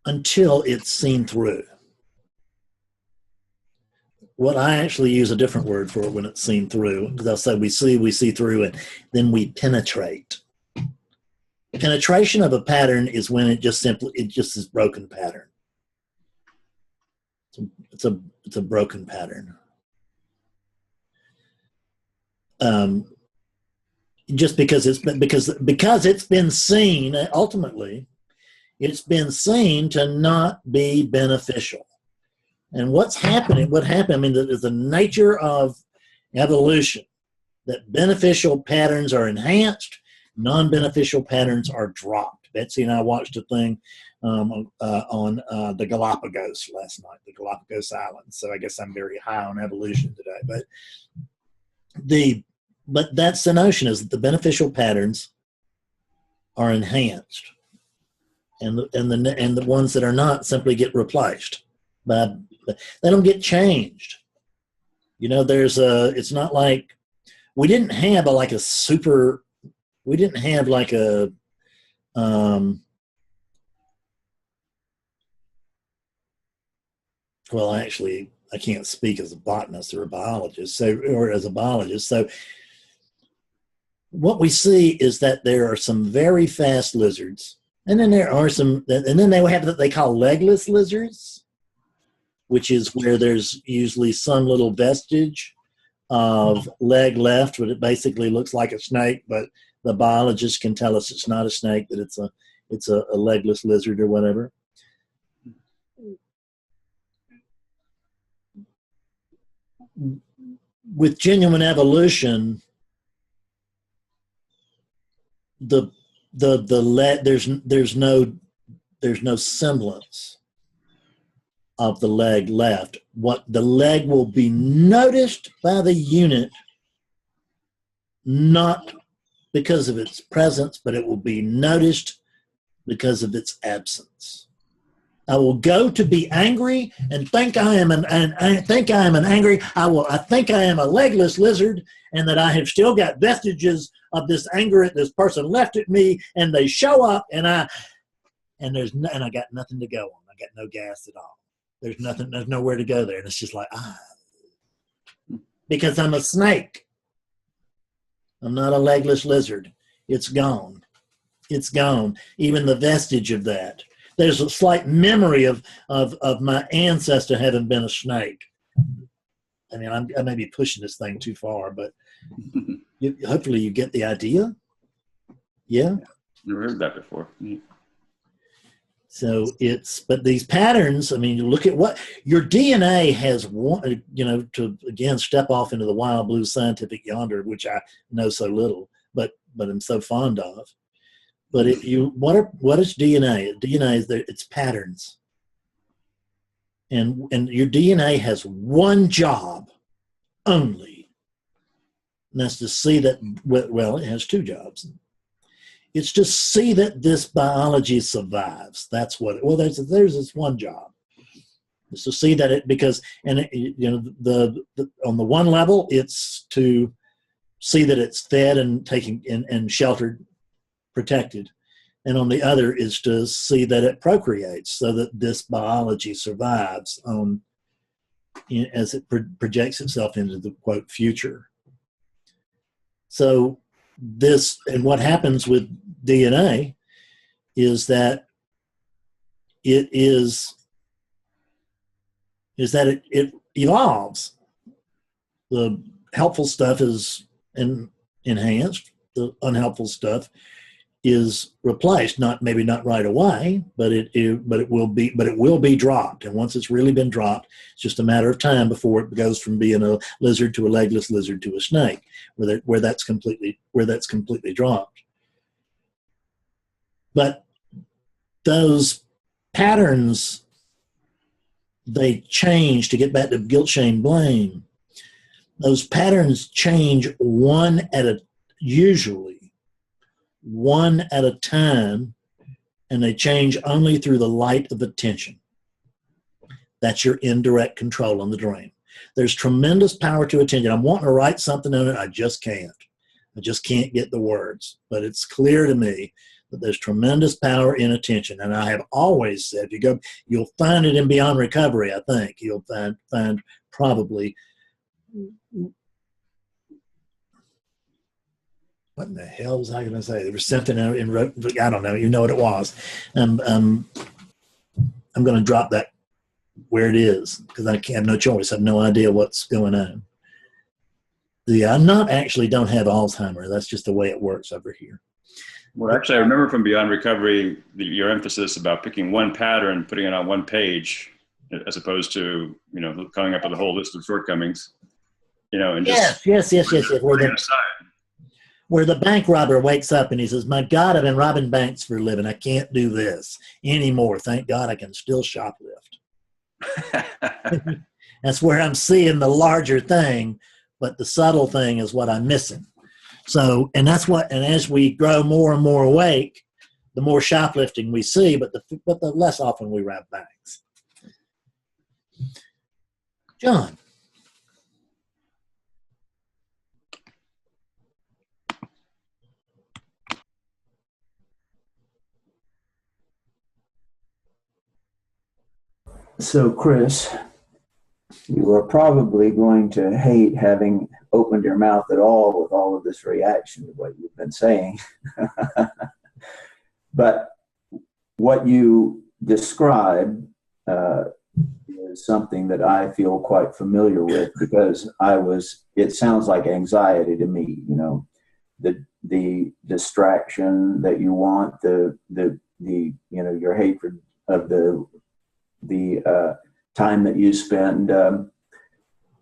until it's seen through. What I actually use a different word for it when it's seen through, because I'll say we see through, and then we penetrate. Penetration of a pattern is when it just is broken pattern. It's a broken pattern. Just because it's been seen, ultimately, it's been seen to not be beneficial. And what happened, I mean, is the nature of evolution, that beneficial patterns are enhanced, non-beneficial patterns are dropped. Betsy and I watched a thing on the Galapagos last night, the Galapagos Islands. So I guess I'm very high on evolution today. But But that's the notion, is that the beneficial patterns are enhanced, and the ones that are not simply get replaced. But they don't get changed. You know, it's not like we didn't have well, actually, I can't speak as a botanist or a biologist, or as a biologist. So what we see is that there are some very fast lizards, and then there are some, and then they have what they call legless lizards, which is where there's usually some little vestige of leg left, but it basically looks like a snake, but the biologist can tell us it's not a snake, that it's a legless lizard or whatever. With genuine evolution, there's no semblance of the leg left. What the leg will be noticed by the unit, not because of its presence, but it will be noticed because of its absence. I will go to be angry and think I am an angry. I think I am a legless lizard, and that I have still got vestiges of this anger that this person left at me, and they show up, and I got nothing to go on. I got no gas at all. There's nowhere to go there, and it's just like because I'm a snake. I'm not a legless lizard. It's gone. It's gone. Even the vestige of that. There's a slight memory of my ancestor having been a snake. I mean, I may be pushing this thing too far, but hopefully you get the idea. Yeah? Never heard that before. So but these patterns, I mean, you look at what your DNA has, to again step off into the wild blue scientific yonder, which I know so little, but I'm so fond of. But what is DNA? DNA is it's patterns, and your DNA has one job only, and that's to see that. Well, it has two jobs. It's to see that this biology survives. That's what. There's this one job. It's to see that on the one level, it's to see that it's fed and taken and sheltered, protected, and on the other is to see that it procreates, so that this biology survives as it projects itself into the quote future. So and what happens with DNA is that it evolves. The helpful stuff is enhanced. The unhelpful stuff is replaced. Maybe not right away, but it will be dropped. And once it's really been dropped, it's just a matter of time before it goes from being a lizard to a legless lizard to a snake, where that's completely dropped. But those patterns, they change. To get back to guilt, shame, blame, those patterns change usually one at a time, and they change only through the light of attention. That's your indirect control on the dream. There's tremendous power to attention. I'm wanting to write something on it. I just can't. I just can't get the words. But it's clear to me that there's tremendous power in attention. And I have always said, you'll find it in Beyond Recovery, I think. You'll find probably, what in the hell was I going to say? There was something in, I don't know. You know what it was. I'm going to drop that where it is, because I have no choice. I have no idea what's going on. I'm not actually don't have Alzheimer's. That's just the way it works over here. Well, actually, I remember from Beyond Recovery, your emphasis about picking one pattern, putting it on one page, as opposed to, coming up with a whole list of shortcomings, and just yes. Where the bank robber wakes up and he says, "My God, I've been robbing banks for a living. I can't do this anymore. Thank God I can still shoplift." That's where I'm seeing the larger thing but the subtle thing is what I'm missing. So, and as we grow more and more awake, the more shoplifting we see, but the less often we rob banks. John. So, Chris, you are probably going to hate having opened your mouth at all with all of this reaction to what you've been saying. But what you described is something that I feel quite familiar with, because it sounds like anxiety to me, you know, the distraction that you want, the you know, your hatred of the time that you spend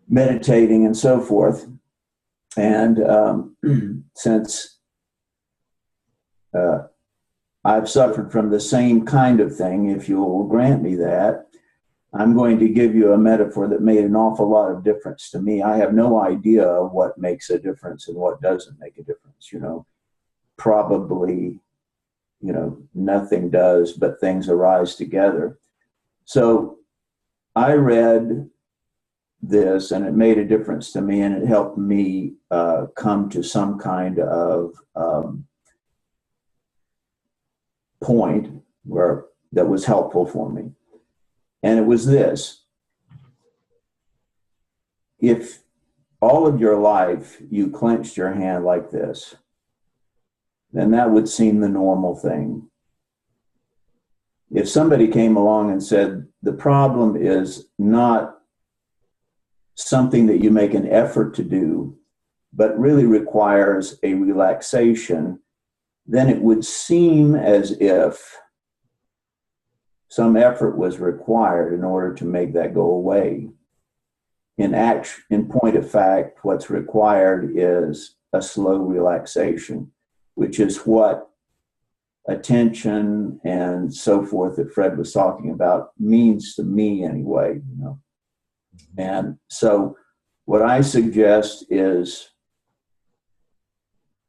meditating and so forth. And since I've suffered from the same kind of thing, if you will grant me that, I'm going to give you a metaphor that made an awful lot of difference to me. I have no idea what makes a difference and what doesn't make a difference, you know. Probably, you know, nothing does, but things arise together. So I read this and it made a difference to me, and it helped me come to some kind of point that was helpful for me. And it was this: if all of your life you clenched your hand like this, then that would seem the normal thing. If somebody came along and said, the problem is not something that you make an effort to do, but really requires a relaxation, then it would seem as if some effort was required in order to make that go away. In point of fact, what's required is a slow relaxation, which is what attention and so forth that Fred was talking about means to me anyway, you know. And so what I suggest is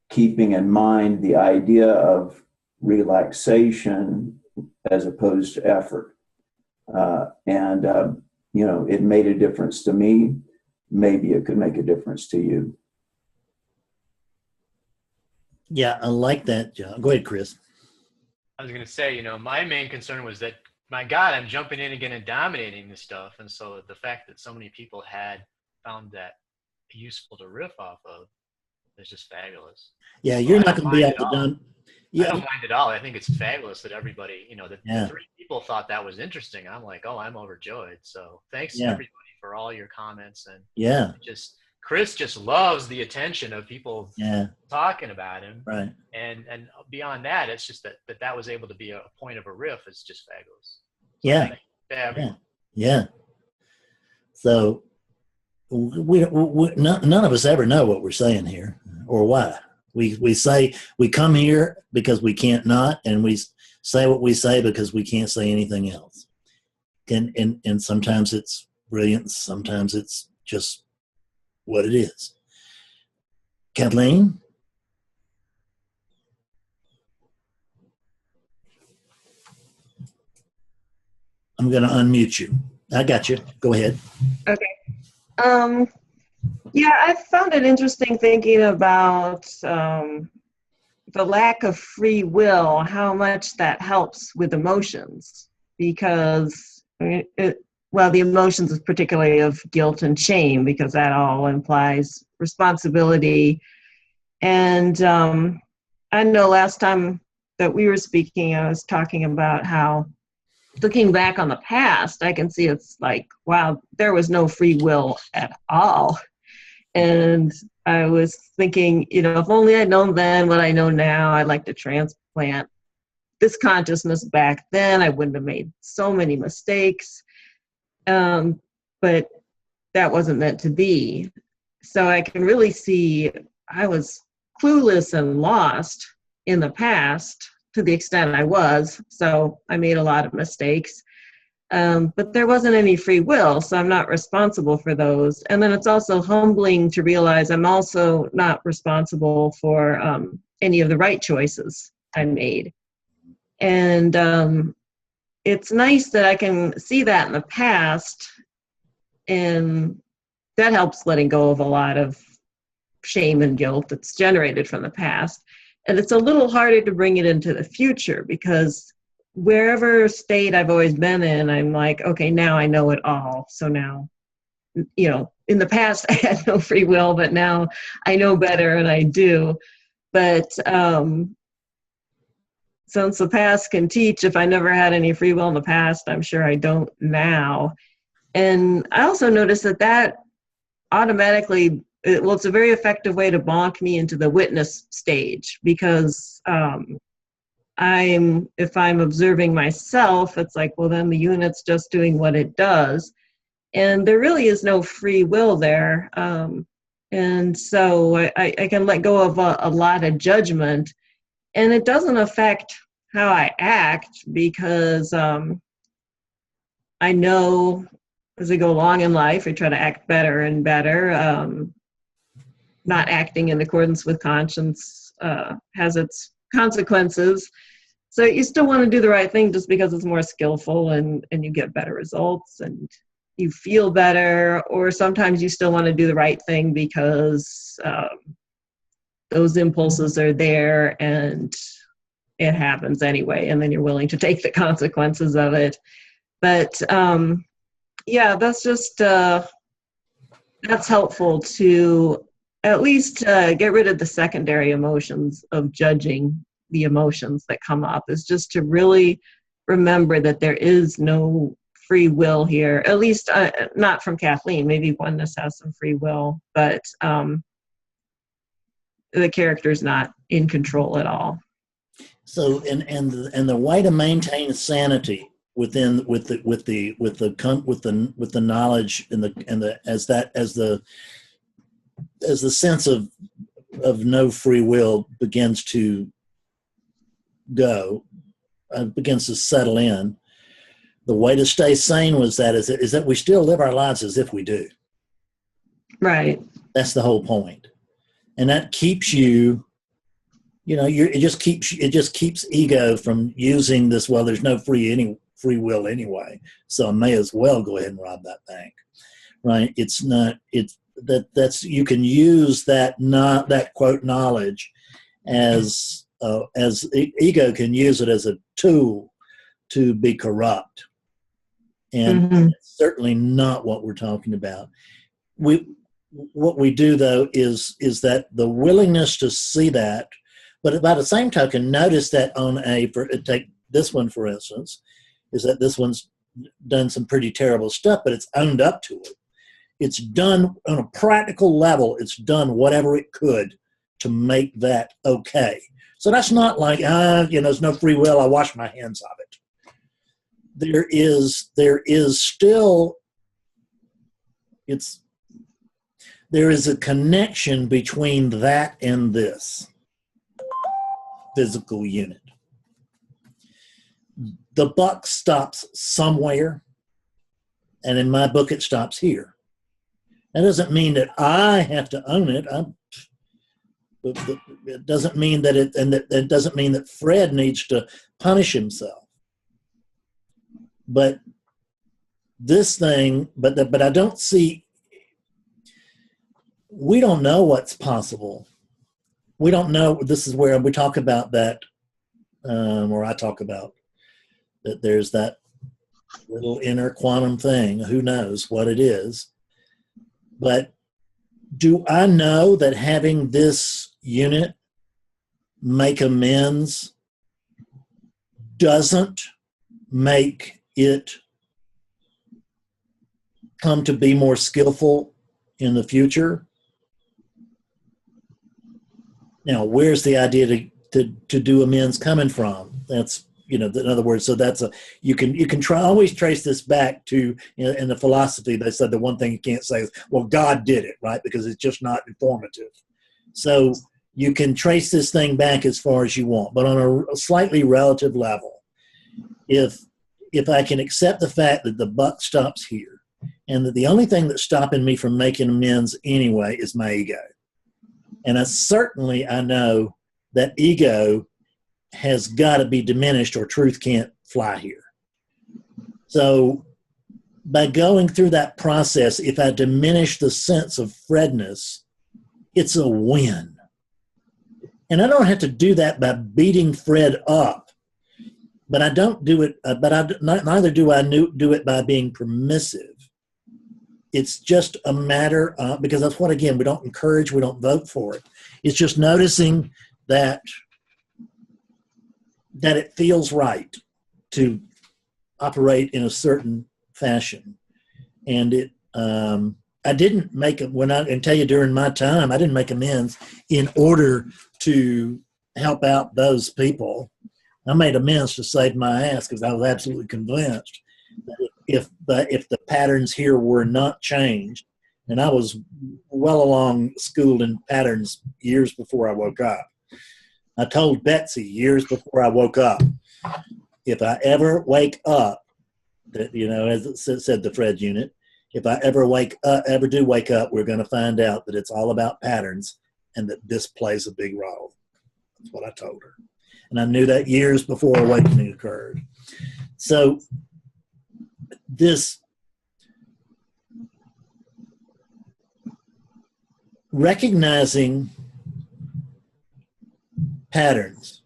keeping in mind the idea of relaxation as opposed to effort. You know, it made a difference to me. Maybe it could make a difference to you. Yeah, I like that, John. Go ahead, Chris. I was going to say, you know, my main concern was that, my God, I'm jumping in again and dominating this stuff. And so the fact that so many people had found that useful to riff off of is just fabulous. Yeah, you're not going to be able to done. I don't mind at all. I think it's fabulous that everybody, you know, the 3 people thought that was interesting. I'm like, oh, I'm overjoyed. So thanks to everybody for all your comments. And Chris just loves the attention of people talking about him. Right. And beyond that, it's just that was able to be a point of a riff is just fabulous. So yeah. So we none of us ever know what we're saying here or why. We say we come here because we can't not, and we say what we say because we can't say anything else. And sometimes it's brilliant, sometimes it's just what it is. Kathleen? I'm going to unmute you. I got you. Go ahead. Okay. Yeah, I found it interesting thinking about the lack of free will, how much that helps with emotions, because, the emotions is particularly of guilt and shame, because that all implies responsibility. And I know last time that we were speaking, I was talking about how, looking back on the past, I can see it's like, wow, there was no free will at all. And I was thinking, you know, if only I'd known then what I know now, I'd like to transplant this consciousness back then. I wouldn't have made so many mistakes. But that wasn't meant to be. So I can really see I was clueless and lost in the past to the extent I was. So I made a lot of mistakes. But there wasn't any free will, so I'm not responsible for those. And then it's also humbling to realize I'm also not responsible for any of the right choices I made. And it's nice that I can see that in the past, and that helps letting go of a lot of shame and guilt that's generated from the past. And it's a little harder to bring it into the future, because wherever state I've always been in, I'm like, okay, now I know it all. So now, you know, in the past I had no free will, but now I know better and I do. But since the past can teach, if I never had any free will in the past, I'm sure I don't now. And I also noticed that automatically, well, it's a very effective way to bonk me into the witness stage, because if I'm observing myself, it's like, well, then the unit's just doing what it does. And there really is no free will there. And so I can let go of a lot of judgment, and it doesn't affect how I act, because I know as I go along in life, I try to act better and better. Not acting in accordance with conscience has its consequences. So you still want to do the right thing just because it's more skillful, and you get better results and you feel better. Or sometimes you still want to do the right thing because those impulses are there and it happens anyway, and then you're willing to take the consequences of it. But yeah, that's just, that's helpful to at least get rid of the secondary emotions of judging the emotions that come up, is just to really remember that there is no free will here, at least not from Kathleen. Maybe oneness has some free will, but the character's not in control at all. So, and the way to maintain sanity within with the knowledge and the as the sense of no free will begins to go, begins to settle in, the way to stay sane is that we still live our lives as if we do. Right. That's the whole point, and that keeps you. It just keeps ego from using this. Well, there's no free will anyway, so I may as well go ahead and rob that bank, right? It's not. That's you can use that quote knowledge as ego can use it as a tool to be corrupt, and it's certainly not what we're talking about. What we do though is that the willingness to see that. But by the same token, notice that take this one, for instance, is that this one's done some pretty terrible stuff, but it's owned up to it. It's done on a practical level. It's done whatever it could to make that okay. So that's not like, there's no free will, I wash my hands of it. There is a connection between that and this physical unit. The buck stops somewhere, and in my book it stops here. That doesn't mean that I have to own it. It doesn't mean that it doesn't mean that Fred needs to punish himself. But this thing, but I don't see. We don't know what's possible. We don't know. This is where we talk about that, or I talk about that. There's that little inner quantum thing. Who knows what it is? But do I know that having this unit make amends doesn't make it come to be more skillful in the future? Now, where's the idea to do amends coming from? That's, in other words, so that's you can always trace this back to, in the philosophy, they said the one thing you can't say is, well, God did it, right? Because it's just not informative. So you can trace this thing back as far as you want, but on a slightly relative level, if if I can accept the fact that the buck stops here, and that the only thing that's stopping me from making amends anyway is my ego. And I know that ego has got to be diminished or truth can't fly here. So by going through that process, if I diminish the sense of Fredness, it's a win. And I don't have to do that by beating Fred up, but I don't do it, neither do I do it by being permissive. It's just a matter of, because that's what, again, we don't encourage, we don't vote for it. It's just noticing that it feels right to operate in a certain fashion. And I didn't make it, and tell you during my time, I didn't make amends in order to help out those people. I made amends to save my ass because I was absolutely convinced that if the patterns here were not changed, and I was well along schooled in patterns years before I woke up. I told Betsy years before I woke up, if I ever wake up, that, as it said, the Fred unit, if I ever do wake up, we're going to find out that it's all about patterns and that this plays a big role. That's what I told her. And I knew that years before awakening occurred. So this recognizing patterns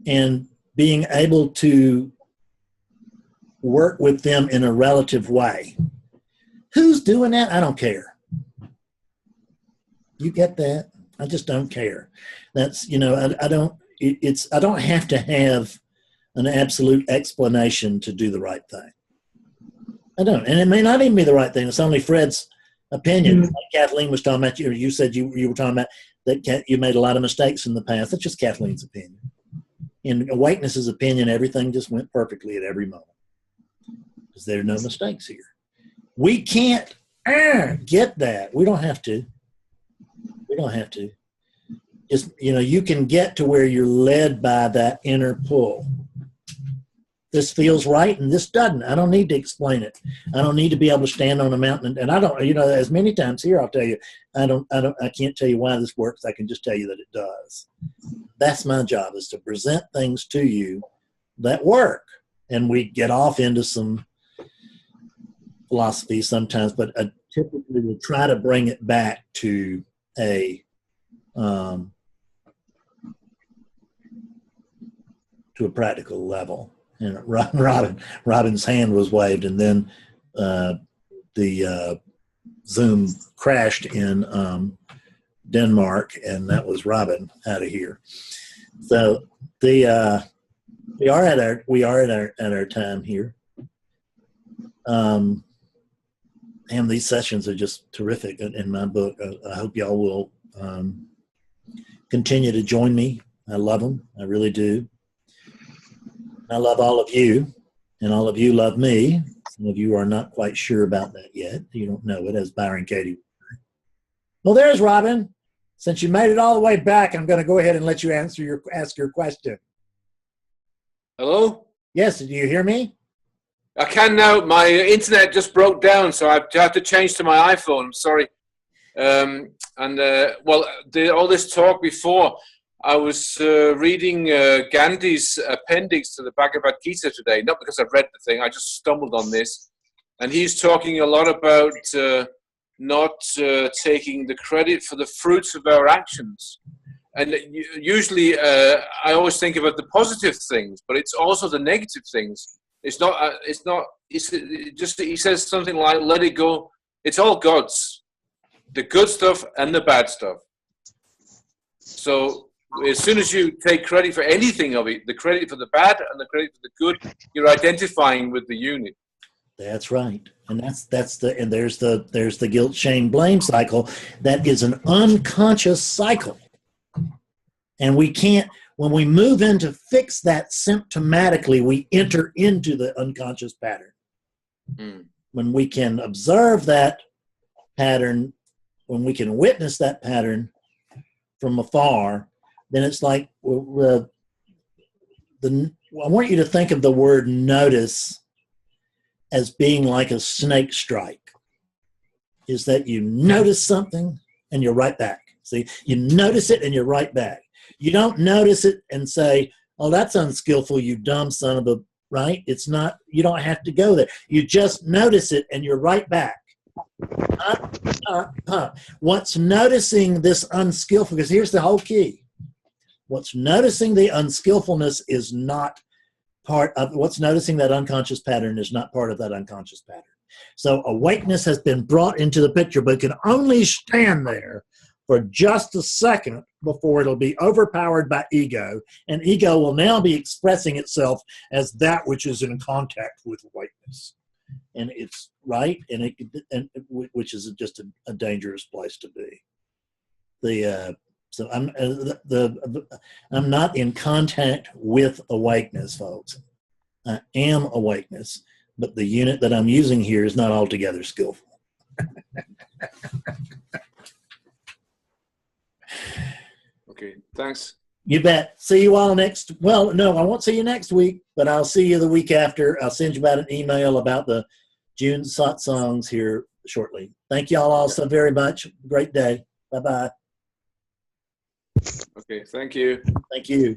and being able to work with them in a relative way. Who's doing that? I don't care. You get that? I just don't care. That's, I don't have to have an absolute explanation to do the right thing. I don't. And it may not even be the right thing. It's only Fred's opinion. Like Kathleen was talking about, you said you were talking about that you made a lot of mistakes in the past. That's just Kathleen's opinion. In Awakeness's opinion, everything just went perfectly at every moment. Because there are no mistakes here. We can't get that. We don't have to. We don't have to. Just, you can get to where you're led by that inner pull. This feels right and this doesn't. I don't need to explain it. I don't need to be able to stand on a mountain. And I don't, as many times here, I'll tell you, I can't tell you why this works. I can just tell you that it does. That's my job, is to present things to you that work. And we get off into some philosophy sometimes, but I typically will try to bring it back to a practical level. And Robin's hand was waved, and then the Zoom crashed in Denmark, and that was Robin out of here. So we are at our time here. And these sessions are just terrific in my book. I hope y'all will continue to join me. I love them. I really do. I love all of you, and all of you love me. Some of you are not quite sure about that yet. You don't know it, as Byron Katie. Well, there's Robin. Since you made it all the way back, I'm going to go ahead and let you ask your question. Hello? Yes, do you hear me? I can now. My internet just broke down, so I have to change to my iPhone. I'm sorry. All this talk before, I was reading Gandhi's appendix to the Bhagavad Gita today, not because I've read the thing, I just stumbled on this. And he's talking a lot about not taking the credit for the fruits of our actions. And usually I always think about the positive things, but it's also the negative things. He says something like, let it go. It's all God's, the good stuff and the bad stuff. So as soon as you take credit for anything of it, the credit for the bad and the credit for the good, you're identifying with the unit. That's right. And there's the guilt, shame, blame cycle. That is an unconscious cycle. And we can't, when we move in to fix that symptomatically, we enter into the unconscious pattern. When we can observe that pattern, when we can witness that pattern from afar, then it's like the I want you to think of the word notice as being like a snake strike. Is that you notice something and you're right back. See, you notice it and you're right back. You don't notice it and say, oh, that's unskillful, you dumb son of a, right? It's not, you don't have to go there. You just notice it and you're right back. What's noticing this unskillful, because here's the whole key. What's noticing the unskillfulness is not part of, what's noticing that unconscious pattern is not part of that unconscious pattern. So awakeness has been brought into the picture, but can only stand there for just a second before it'll be overpowered by ego, and ego will now be expressing itself as that which is in contact with awakeness. And it's right, which is just a dangerous place to be. So I'm not in contact with awakeness, folks. I am awakeness, but the unit that I'm using here is not altogether skillful. Okay, thanks. You bet. See you all next. Well, no, I won't see you next week, but I'll see you the week after. I'll send you about an email about the June Satsangs here shortly. Thank you all also very much. Great day. Bye-bye. Okay, thank you. Thank you.